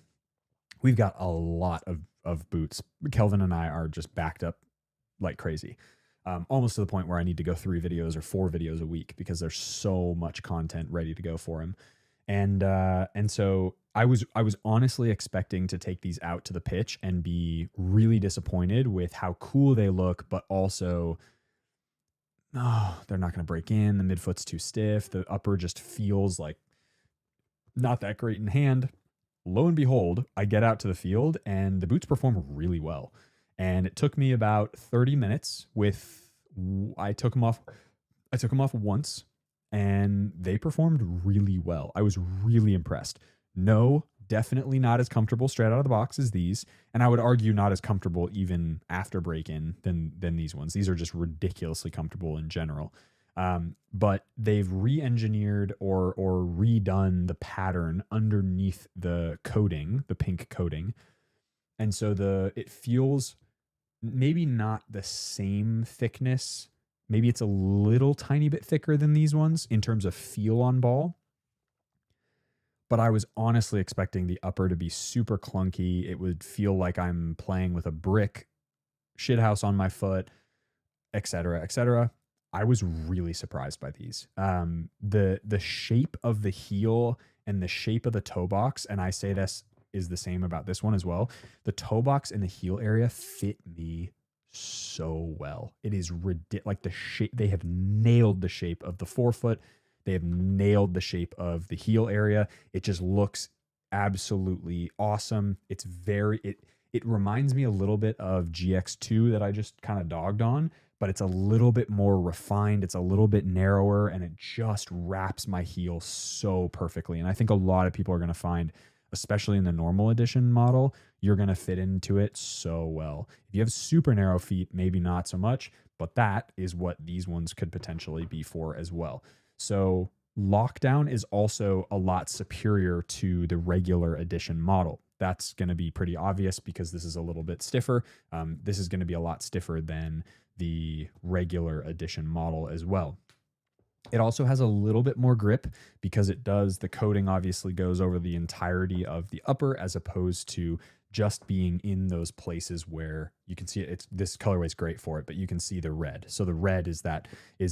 We've got a lot of boots. Kelvin and I are just backed up like crazy. Almost to the point where I need to go 3 videos or 4 videos a week because there's so much content ready to go for him. And so I was honestly expecting to take these out to the pitch and be really disappointed with how cool they look, but also, they're not going to break in. The midfoot's too stiff. The upper just feels like not that great in hand. Lo and behold, I get out to the field and the boots perform really well. And it took me about 30 minutes I took them off once and they performed really well. I was really impressed. No, definitely not as comfortable straight out of the box as these. And I would argue not as comfortable even after break-in than these ones. These are just ridiculously comfortable in general. But they've re-engineered or redone the pattern underneath the coating, the pink coating. And so it feels maybe not the same thickness. Maybe it's a little tiny bit thicker than these ones in terms of feel on ball. But I was honestly expecting the upper to be super clunky. It would feel like I'm playing with a brick shithouse on my foot, etc., etc. I was really surprised by these. The shape of the heel and the shape of the toe box, and I say this is the same about this one as well. The toe box and the heel area fit me so well. It is ridiculous. Like the shape, they have nailed the shape of the forefoot. They have nailed the shape of the heel area. It just looks absolutely awesome. It reminds me a little bit of GX2 that I just kind of dogged on, but it's a little bit more refined. It's a little bit narrower, and it just wraps my heel so perfectly. And I think a lot of people are going to find, especially in the normal edition model, you're going to fit into it so well. If you have super narrow feet, maybe not so much, but that is what these ones could potentially be for as well. So lockdown is also a lot superior to the regular edition model. That's going to be pretty obvious because this is a little bit stiffer. This is going to be a lot stiffer than the regular edition model as well. It also has a little bit more grip because the coating obviously goes over the entirety of the upper, as opposed to just being in those places where you can see it. This colorway is great for it, but you can see the red. So the red is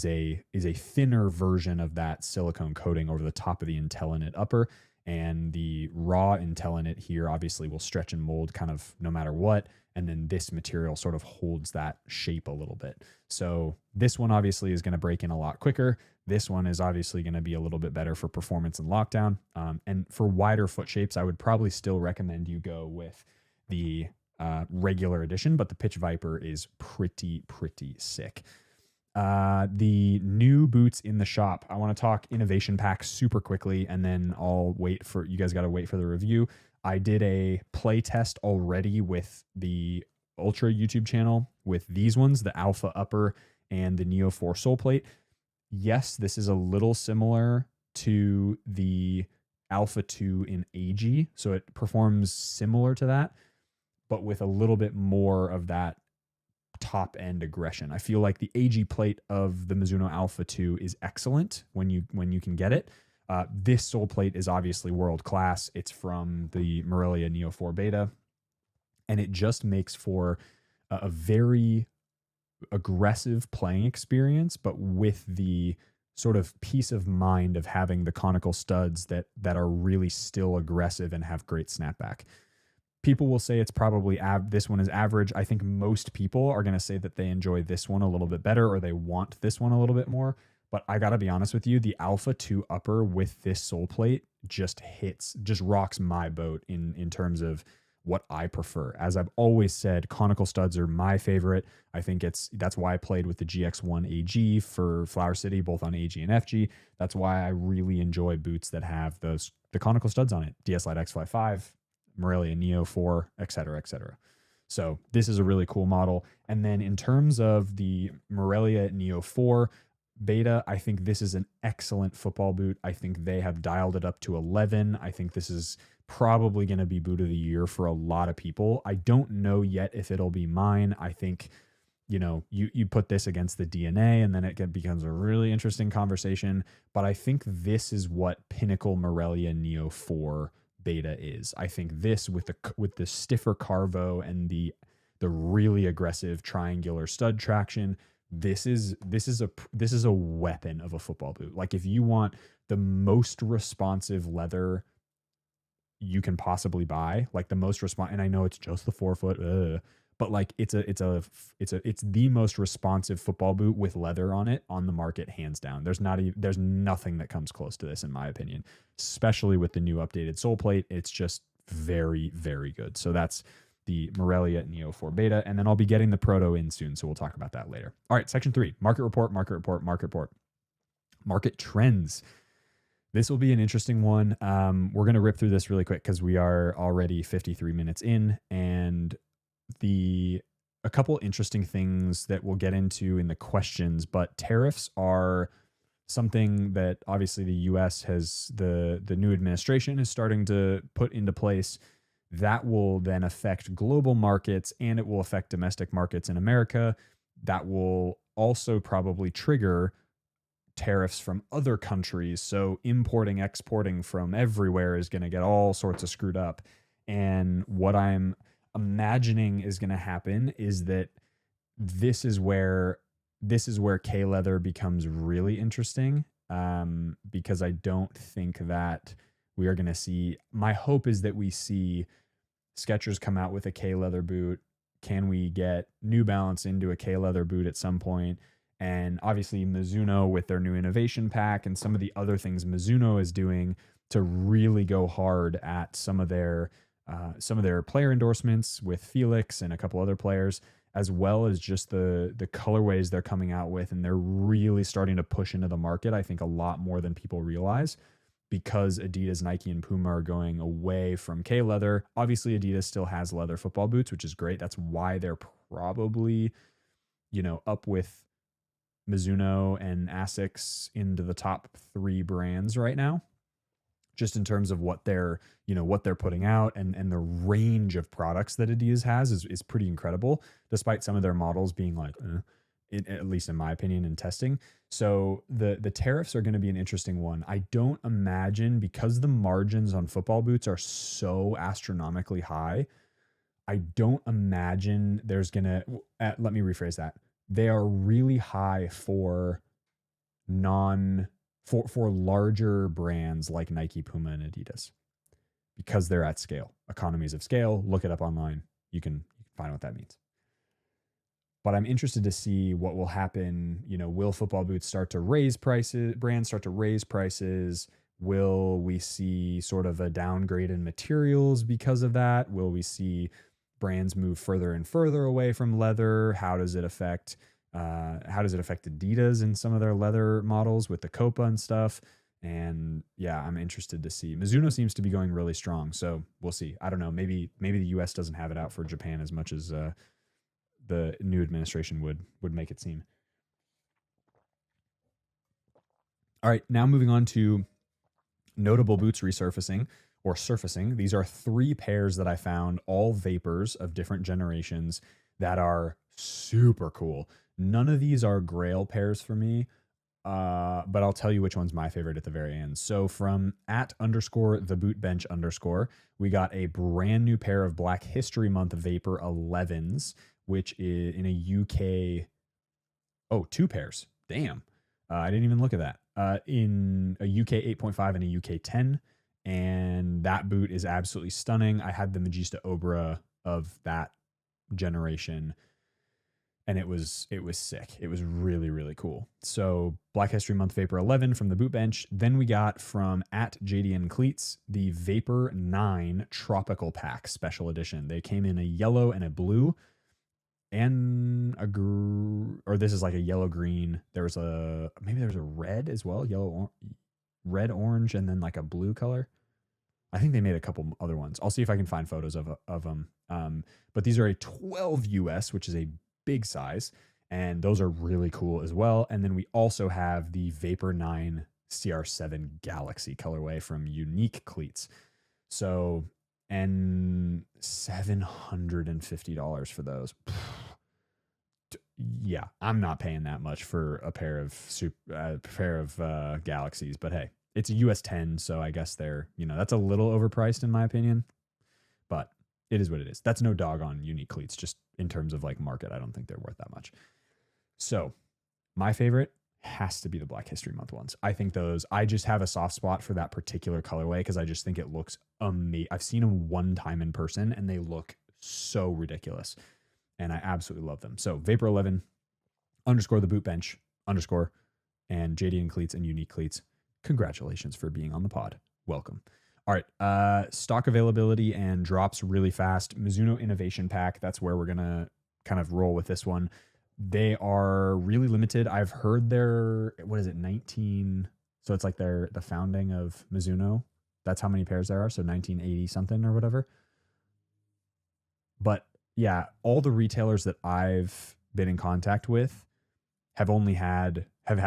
a thinner version of that silicone coating over the top of the Intellinet upper. And the raw Intellinet here obviously will stretch and mold kind of no matter what. And then this material sort of holds that shape a little bit. So this one obviously is going to break in a lot quicker. This one is obviously going to be a little bit better for performance and lockdown. And for wider foot shapes, I would probably still recommend you go with the regular edition, but the Pitch Viper is pretty sick. The new boots in the shop. I want to talk innovation pack super quickly, and then I'll wait for you guys. Got to wait for the review. I did a play test already with the Ultra YouTube channel with these ones, the Alpha Upper and the Neo 4 sole plate. Yes, this is a little similar to the Alpha 2 in AG, so it performs similar to that, but with a little bit more of that top end aggression. I feel like the AG plate of the Mizuno Alpha 2 is excellent when you can get it. This sole plate is obviously world class. It's from the Morelia Neo 4 Beta, and it just makes for a very aggressive playing experience, but with the sort of peace of mind of having the conical studs that are really still aggressive and have great snapback. People will say it's probably this one is average. I think most people are going to say that they enjoy this one a little bit better, or they want this one a little bit more. But I got to be honest with you, the Alpha 2 upper with this sole plate just rocks my boat in terms of what I prefer. As I've always said, conical studs are my favorite. I think that's why I played with the GX1 AG for Flower City, both on AG and FG. That's why I really enjoy boots that have the conical studs on it. DS Lite X55, Morelia Neo 4, etc. So this is a really cool model. And then in terms of the Morelia Neo 4 Beta, I think this is an excellent football boot. I think they have dialed it up to 11. I think this is probably going to be boot of the year for a lot of people. I don't know yet if it'll be mine. I think, you put this against the DNA and then it becomes a really interesting conversation. But I think this is what pinnacle Morelia Neo 4 Beta is. I think this with the stiffer Carvo and the really aggressive triangular stud traction, this is a weapon of a football boot. Like, if you want the most responsive leather you can possibly buy, like the most and I know it's just the 4 foot, but like it's the most responsive football boot with leather on it on the market, hands down. There's nothing that comes close to this in my opinion, especially with the new updated sole plate. It's just very, very good. So that's the Morelia Neo 4 Beta, and then I'll be getting the Proto in soon, so we'll talk about that later. All right, section 3, market report. Market trends. This will be an interesting one. We're going to rip through this really quick because we are already 53 minutes in, and a couple interesting things that we'll get into in the questions, but tariffs are something that obviously the US has, the new administration is starting to put into place. That will then affect global markets, and it will affect domestic markets in America. That will also probably trigger tariffs from other countries. So importing, exporting from everywhere is going to get all sorts of screwed up. And what I'm imagining is going to happen is that this is where K leather becomes really interesting, because I don't think that we are going to see. My hope is that we see Skechers come out with a K leather boot. Can we get New Balance into a K leather boot at some point? And obviously Mizuno with their new innovation pack and some of the other things Mizuno is doing to really go hard at some of their player endorsements with Felix and a couple other players. as well as just the colorways they're coming out with, and they're really starting to push into the market, I think, a lot more than people realize, because Adidas, Nike, and Puma are going away from K leather. Obviously, Adidas still has leather football boots, which is great. That's why they're probably, up with Mizuno and Asics into the top 3 brands right now, just in terms of what they're putting out, and the range of products that Adidas has is pretty incredible, despite some of their models being like, at least in my opinion, in testing. So the tariffs are going to be an interesting one. I don't imagine, because the margins on football boots are so astronomically high, I don't imagine there's going to, let me rephrase that. They are really high for larger brands like Nike, Puma, and Adidas, because they're at scale, economies of scale. Look it up online. You can find what that means. But I'm interested to see what will happen. Will football boots start to raise prices? Brands start to raise prices? Will we see sort of a downgrade in materials because of that? Will we see brands move further and further away from leather? How does it affect Adidas and some of their leather models with the Copa and stuff? And yeah, I'm interested to see. Mizuno seems to be going really strong, so we'll see. I don't know. Maybe the US doesn't have it out for Japan as much as the new administration would make it seem. All right, now moving on to notable boots resurfacing or surfacing. These are 3 pairs that I found, all Vapors of different generations, that are super cool. None of these are Grail pairs for me, but I'll tell you which one's my favorite at the very end. So from @_the_bootbench_, we got a brand new pair of Black History Month Vapor 11s, which is in a UK. Oh, 2 pairs. Damn. I didn't even look at that. In a UK 8.5 and a UK 10. And that boot is absolutely stunning. I had the Magista Obra of that generation, and it was sick. It was really, really cool. So Black History Month Vapor 11 from the boot bench. Then we got from @JDN Cleats the Vapor 9 Tropical Pack Special Edition. They came in a yellow and a blue, and this is like a yellow green. There's a red as well, red, orange, and then like a blue color. I think they made a couple other ones. I'll see if I can find photos of them. But these are a 12 US, which is a big size, and those are really cool as well. And then we also have the Vapor 9 CR7 Galaxy colorway from Unique Cleats. So, and $750 for those. Yeah, I'm not paying that much for a pair of Galaxies, but hey, it's a US 10, so I guess that's a little overpriced in my opinion, but it is what it is. That's no dog on Unique Cleats, just in terms of like market, I don't think they're worth that much. So my favorite has to be the Black History Month ones. I think I just have a soft spot for that particular colorway because I just think it looks amazing. I've seen them one time in person and they look so ridiculous, and I absolutely love them. So Vapor 11 _ the boot bench _ and JDN Cleats and Unique Cleats, congratulations for being on the pod. Welcome. All right. Stock availability and drops really fast. Mizuno Innovation Pack. That's where we're going to kind of roll with this one. They are really limited. I've heard 19. So it's like the founding of Mizuno. That's how many pairs there are. So 1980 something or whatever. But yeah, all the retailers that I've been in contact with have had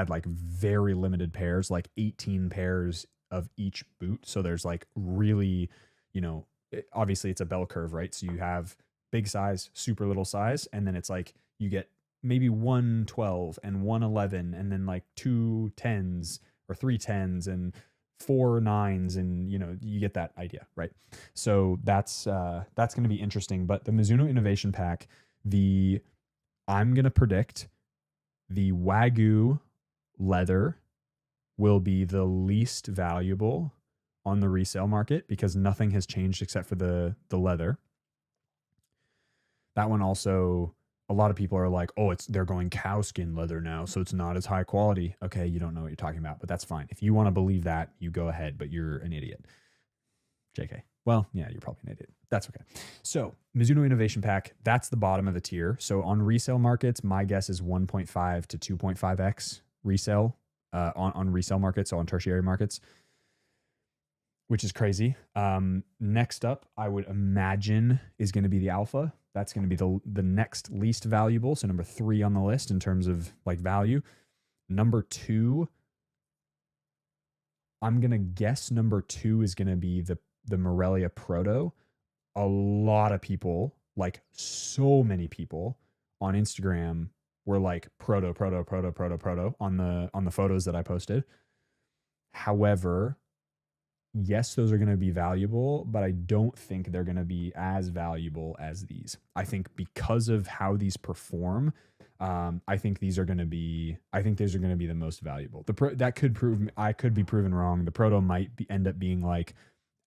like very limited pairs, like 18 pairs of each boot. So there's like really, obviously it's a bell curve, right? So you have big size, super little size, and then it's like you get maybe 1 12 and 1 11, and then like 2 10s or 3 10s and 4 9s, and you get that idea, right? So that's going to be interesting. But the Mizuno Innovation Pack, I'm going to predict the Wagyu leather will be the least valuable on the resale market because nothing has changed except for the leather. That one also, a lot of people are like, oh, they're going cow skin leather now, so it's not as high quality. Okay, you don't know what you're talking about, but that's fine. If you want to believe that, you go ahead, but you're an idiot. JK. Well, yeah, you're probably an idiot. That's okay. So Mizuno Innovation Pack, that's the bottom of the tier. So on resale markets, my guess is 1.5 to 2.5x resale on resale markets, so on tertiary markets, which is crazy. Next up, I would imagine is going to be the Alpha. That's going to be the next least valuable. So number 3 on the list in terms of like value. Number 2, I'm going to guess number 2 is going to be the Morelia Proto. A lot of people, like so many people on Instagram were like proto on the photos that I posted. However, yes, those are going to be valuable, but I don't think they're going to be as valuable as these. I think because of how these perform, I think these are going to be the most valuable. That could prove I could be proven wrong. The Proto might end up being like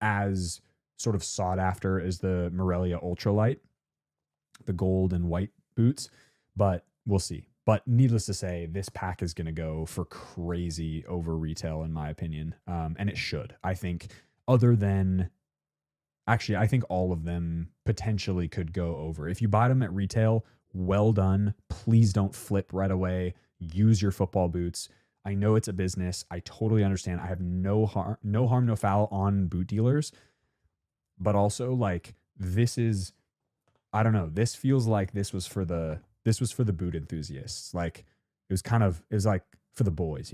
as sort of sought after as the Morelia Ultralight, the gold and white boots, but we'll see. But needless to say, this pack is going to go for crazy over retail, in my opinion. And it should. I think I think all of them potentially could go over. If you buy them at retail, well done. Please don't flip right away. Use your football boots. I know it's a business. I totally understand. I have no harm, no foul on boot dealers. But also, like, this is, I don't know. This feels like this was for the boot enthusiasts. Like, it was like for the boys,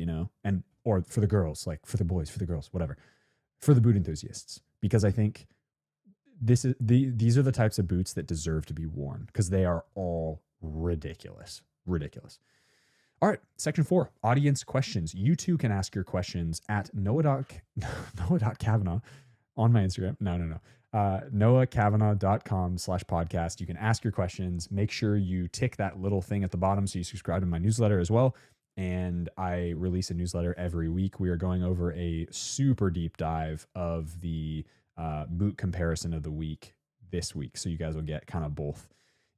or for the girls, like for the boys, for the girls, whatever, for the boot enthusiasts. Because I think these are the types of boots that deserve to be worn because they are all ridiculous. All right, section 4, audience questions. You too can ask your questions at Noah.Kavanagh on my Instagram. No. NoahKavanagh.com/podcast. You can ask your questions. Make sure you tick that little thing at the bottom so you subscribe to my newsletter as well. And I release a newsletter every week. We are going over a super deep dive of the boot comparison of the week this week. So you guys will get kind of both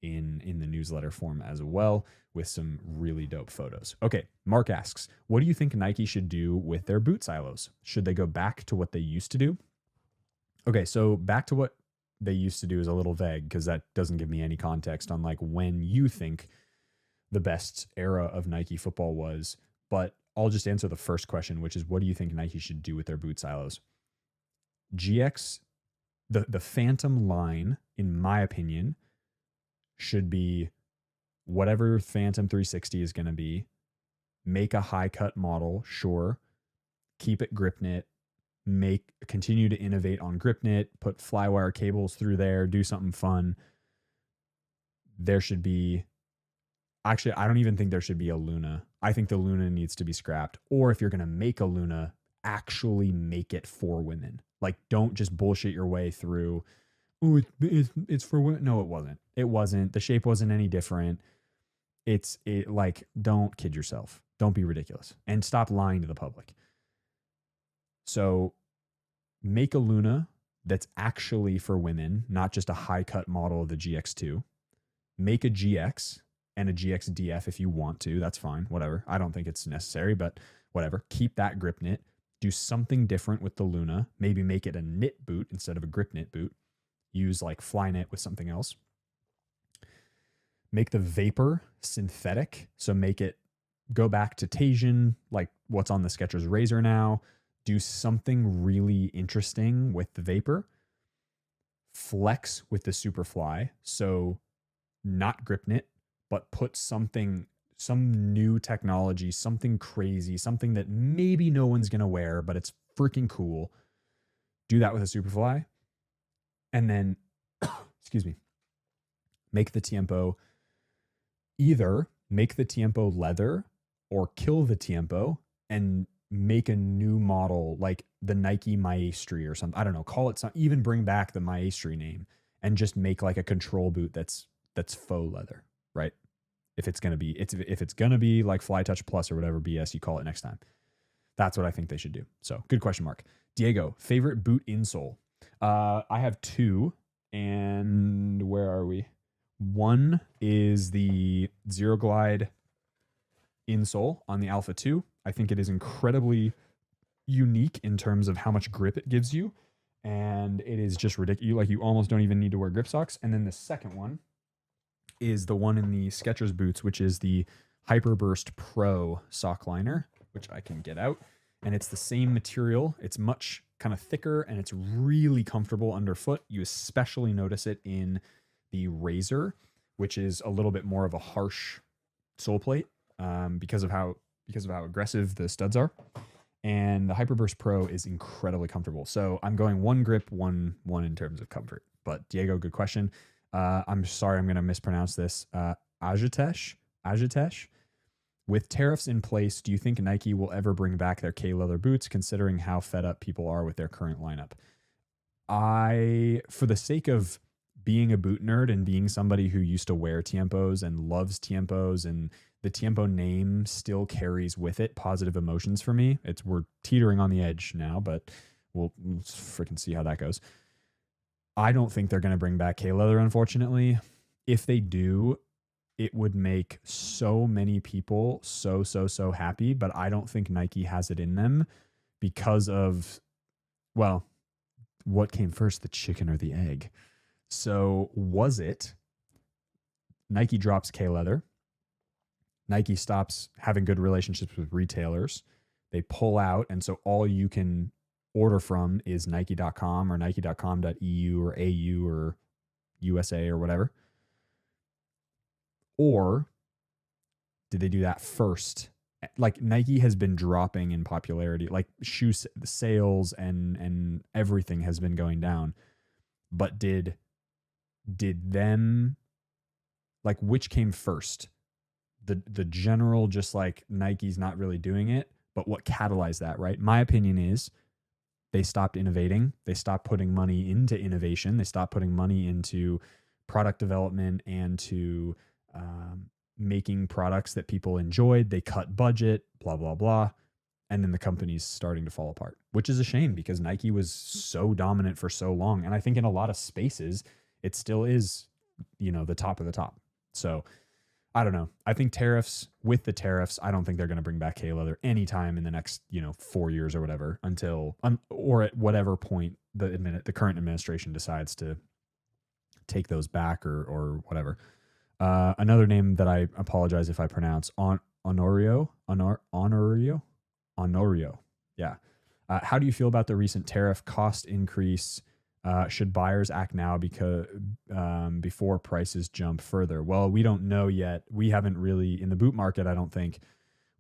in the newsletter form as well with some really dope photos. Okay, Mark asks, what do you think Nike should do with their boot silos? Should they go back to what they used to do? Okay, so back to what they used to do is a little vague because that doesn't give me any context on like when you think the best era of Nike football was. But I'll just answer the first question, which is what do you think Nike should do with their boot silos? GX, the Phantom line, in my opinion, should be whatever Phantom 360 is going to be. Make a high cut model, sure. Keep it grip knit. Continue to innovate on grip knit, put flywire cables through there, do something fun. There should be, actually, I don't even think there should be a Luna. I think the Luna needs to be scrapped. Or if you're going to make a Luna, actually make it for women. Like, don't just bullshit your way through, oh, it's for women. No, it wasn't. It wasn't. The shape wasn't any different. Don't kid yourself. Don't be ridiculous. And stop lying to the public. So make a Luna that's actually for women, not just a high cut model of the GX2. Make a GX and a GX DF if you want to. That's fine. Whatever. I don't think it's necessary, but whatever. Keep that grip knit. Do something different with the Luna. Maybe make it a knit boot instead of a grip knit boot. Use like fly knit with something else. Make the Vapor synthetic. So make it go back to Tajin, like what's on the Skechers Razor now. Do something really interesting with the Vapor. Flex with the Superfly. So not grip knit, but put some new technology, something crazy, something that maybe no one's going to wear, but it's freaking cool. Do that with a Superfly. And then, excuse me, make the Tiempo, either make the Tiempo leather or kill the Tiempo and make a new model like the Nike Maestri or something. I don't know, call it something, even bring back the Maestri name and just make like a control boot that's faux leather, right? If it's going to be like Fly Touch Plus or whatever BS you call it next time. That's what I think they should do. So good question, Mark. Diego, favorite boot insole? I have 2, and where are we? One is the Zero Glide insole on the Alpha 2. I think it is incredibly unique in terms of how much grip it gives you and it is just ridiculous. Like, you almost don't even need to wear grip socks. And then the second one is the one in the Skechers boots, which is the Hyperburst Pro sock liner, which I can get out. And it's the same material. It's much kind of thicker, and it's really comfortable underfoot. You especially notice it in the Razor, which is a little bit more of a harsh sole plate, because of how aggressive the studs are. And the Hyperburst Pro is incredibly comfortable. So I'm going one grip, one in terms of comfort. But Diego, good question. I'm sorry, I'm going to mispronounce this. Ajitesh. With tariffs in place, do you think Nike will ever bring back their K-leather boots, considering how fed up people are with their current lineup? For the sake of being a boot nerd and being somebody who used to wear Tiempos and loves Tiempos, and the Tiempo name still carries with it positive emotions for me. We're teetering on the edge now, but we'll freaking see how that goes. I don't think they're going to bring back K-leather, unfortunately. If they do, it would make so many people so happy, but I don't think Nike has it in them because of, well, what came first, the chicken or the egg? So was it Nike drops K-leather, Nike stops having good relationships with retailers, they pull out, and so all you can order from is Nike.com or Nike.com.eu or AU or USA or whatever? Or did they do that first? Like, Nike has been dropping in popularity, like shoe sales and everything has been going down. But did them, like, which came first? The general, just like Nike's not really doing it, but what catalyzed that, right? My opinion is they stopped innovating. They stopped putting money into innovation. They stopped putting money into product development and to making products that people enjoyed. They cut budget, blah, blah, blah. And then the company's starting to fall apart, which is a shame because Nike was so dominant for so long. And I think in a lot of spaces, it still is, the top of the top. So I don't know. I think with the tariffs, I don't think they're going to bring back K-leather anytime in the next, 4 years or whatever, until, or at whatever point the current administration decides to take those back or whatever. Another name that I apologize if I pronounce, Honorio. Yeah. How do you feel about the recent tariff cost increase? Should buyers act now before prices jump further? Well, we don't know yet. We haven't really, in the boot market, I don't think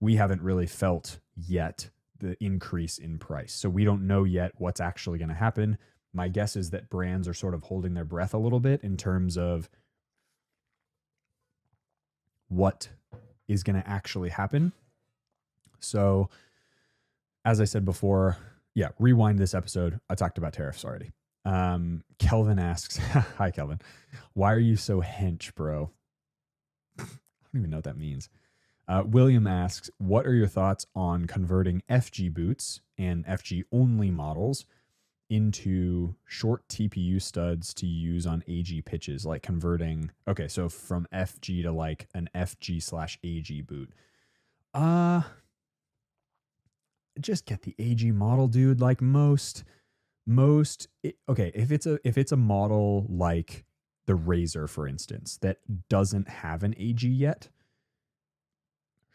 we haven't really felt yet the increase in price. So we don't know yet what's actually going to happen. My guess is that brands are sort of holding their breath a little bit in terms of what is going to actually happen. So, as I said before, rewind this episode. I talked about tariffs already. Kelvin asks, hi, Kelvin. Why are you so hench, bro? I don't even know what that means. William asks, what are your thoughts on converting FG boots and FG only models into short TPU studs to use on AG pitches, like converting, so from FG to like an FG/AG boot. Just get the AG model, dude. Like if it's a model like the Razor, for instance, that doesn't have an AG yet,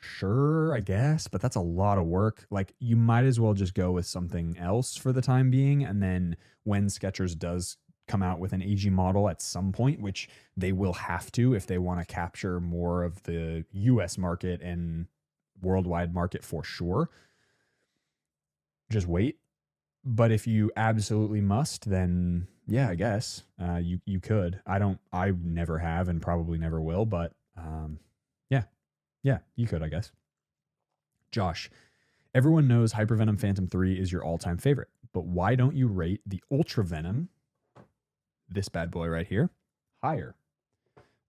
sure, I guess, but that's a lot of work. Like, you might as well just go with something else for the time being. And then when Skechers does come out with an AG model at some point, which they will have to if they want to capture more of the US market and worldwide market for sure, just wait. But if you absolutely must, then yeah, I guess you could. I never have and probably never will, but yeah, you could, I guess. Josh, everyone knows Hypervenom Phantom 3 is your all-time favorite, but why don't you rate the Ultra Venom, this bad boy right here, higher?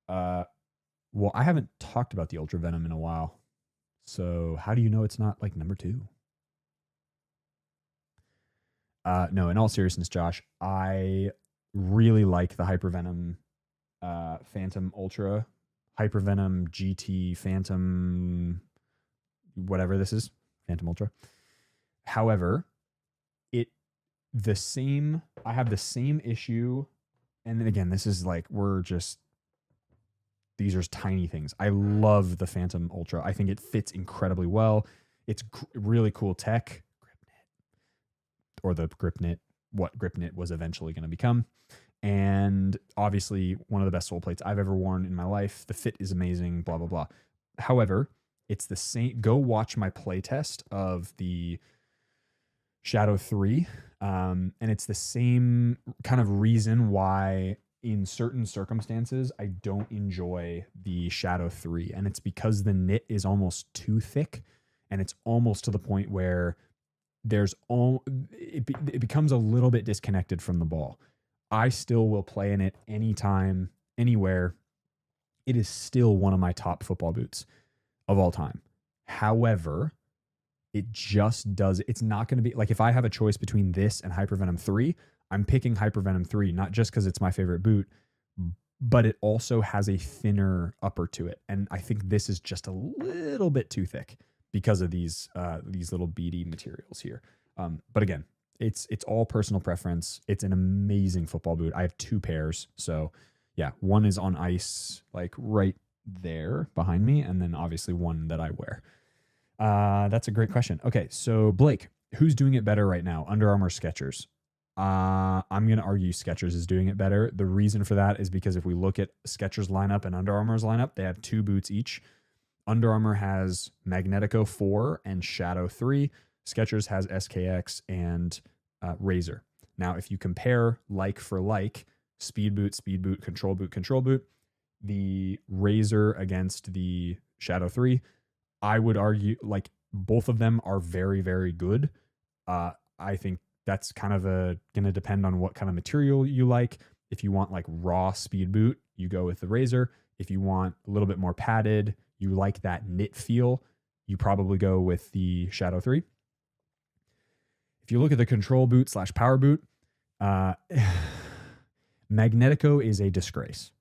Well, I haven't talked about the Ultra Venom in a while, so how do you know it's not like number 2? No, in all seriousness, Josh, I really like the Hypervenom Phantom Ultra, Hypervenom GT Phantom, whatever this is, Phantom Ultra. However, I have the same issue. And then again, this is like, these are tiny things. I love the Phantom Ultra. I think it fits incredibly well. It's really cool tech, or the GripKnit, what GripKnit was eventually going to become. And obviously one of the best sole plates I've ever worn in my life. The fit is amazing, blah, blah, blah. However, it's the same. Go watch my playtest of the Shadow 3. And it's the same kind of reason why in certain circumstances I don't enjoy the Shadow 3. And it's because the knit is almost too thick, and it's almost to the point where it becomes a little bit disconnected from the ball. I still will play in it anytime, anywhere. It is still one of my top football boots of all time. However, it's not going to be like, if I have a choice between this and Hypervenom 3, I'm picking Hypervenom 3, not just because it's my favorite boot, but it also has a thinner upper to it. And I think this is just a little bit too thick because of these little beady materials here. But again, it's all personal preference. It's an amazing football boot. I have 2 pairs. So yeah, one is on ice, like right there behind me. And then obviously one that I wear. That's a great question. Okay. So Blake, who's doing it better right now? Under Armour, Skechers? I'm going to argue Skechers is doing it better. The reason for that is because if we look at Skechers lineup and Under Armour's lineup, they have 2 boots each. Under Armour has Magnetico 4 and Shadow 3. Skechers has SKX and Razor. Now, if you compare like for like, speed boot, control boot, the Razor against the Shadow 3, I would argue like both of them are very, very good. I think that's kind of going to depend on what kind of material you like. If you want like raw speed boot, you go with the Razor. If you want a little bit more padded, you like that knit feel, you probably go with the Shadow 3. If you look at the control boot / power boot, Magnetico is a disgrace,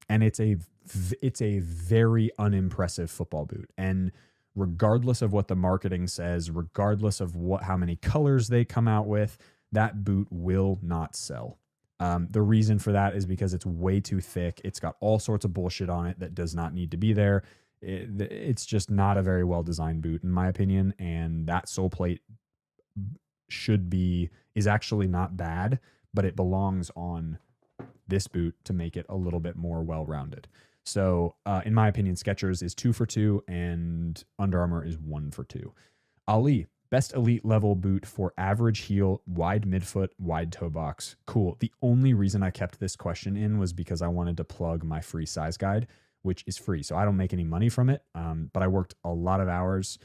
and it's a very unimpressive football boot. And regardless of what the marketing says, regardless of how many colors they come out with, that boot will not sell. The reason for that is because it's way too thick. It's got all sorts of bullshit on it that does not need to be there. It's just not a very well designed boot, in my opinion. And that sole plate is actually not bad, but it belongs on this boot to make it a little bit more well-rounded. So in my opinion, Skechers is 2 for 2 and Under Armour is 1 for 2. Ali, best elite level boot for average heel, wide midfoot, wide toe box. Cool. The only reason I kept this question in was because I wanted to plug my free size guide, which is free. So I don't make any money from it. But I worked a lot of hours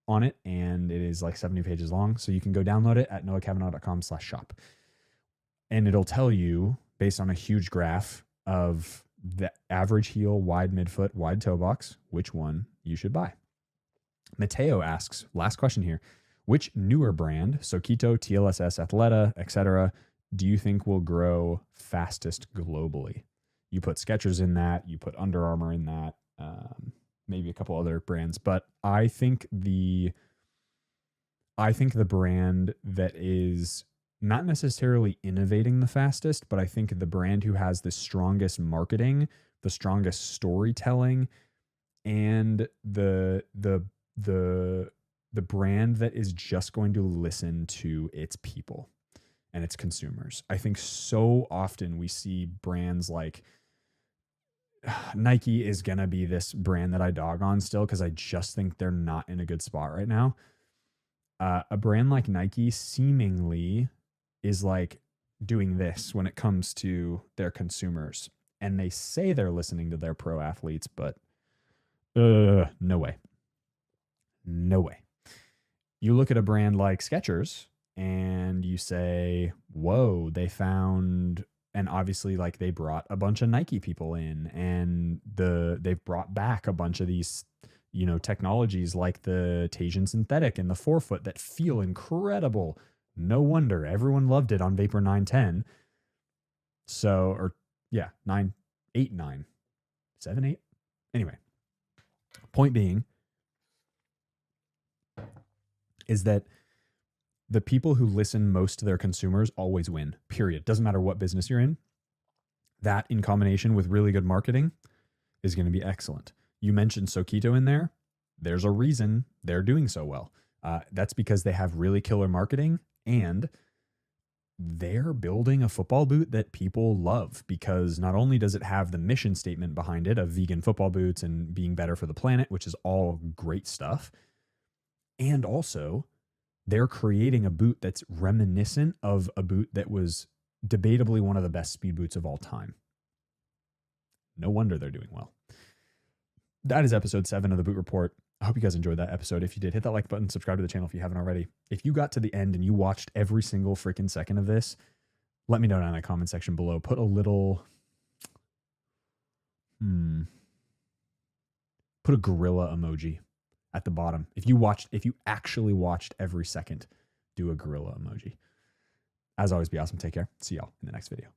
on it, and it is like 70 pages long. So you can go download it at noahkavanagh.com/shop. And it'll tell you, based on a huge graph of the average heel, wide midfoot, wide toe box, which one you should buy. Mateo asks, last question here, which newer brand, Sokito, TLSS, Athleta, etc., do you think will grow fastest globally? You put Skechers in that, you put Under Armour in that, maybe a couple other brands, but I think the brand that is not necessarily innovating the fastest, but I think the brand who has the strongest marketing, the strongest storytelling, and the brand that is just going to listen to its people and its consumers. I think so often we see brands like Nike is going to be this brand that I dog on still because I just think they're not in a good spot right now. A brand like Nike seemingly is like doing this when it comes to their consumers. And they say they're listening to their pro athletes, but no way. No way. You look at a brand like Skechers and you say, whoa, they found, and obviously like they brought a bunch of Nike people in, and they've brought back a bunch of these, technologies like the Teijin synthetic and the forefoot that feel incredible. No wonder everyone loved it on Vapor 910. So, or yeah, 9, 8, 9, 7, 8. Anyway, point being is that the people who listen most to their consumers always win, period. Doesn't matter what business you're in. That in combination with really good marketing is going to be excellent. You mentioned Sokito in there. There's a reason they're doing so well. That's because they have really killer marketing, and they're building a football boot that people love, because not only does it have the mission statement behind it of vegan football boots and being better for the planet, which is all great stuff, and also they're creating a boot that's reminiscent of a boot that was debatably one of the best speed boots of all time. No wonder they're doing well. That is episode 7 of the Boot Report. I hope you guys enjoyed that episode. If you did, hit that like button, subscribe to the channel if you haven't already. If you got to the end and you watched every single freaking second of this, let me know down in the comment section below. Put a little, put a gorilla emoji at the bottom. If you actually watched every second, do a gorilla emoji. As always, be awesome. Take care. See y'all in the next video.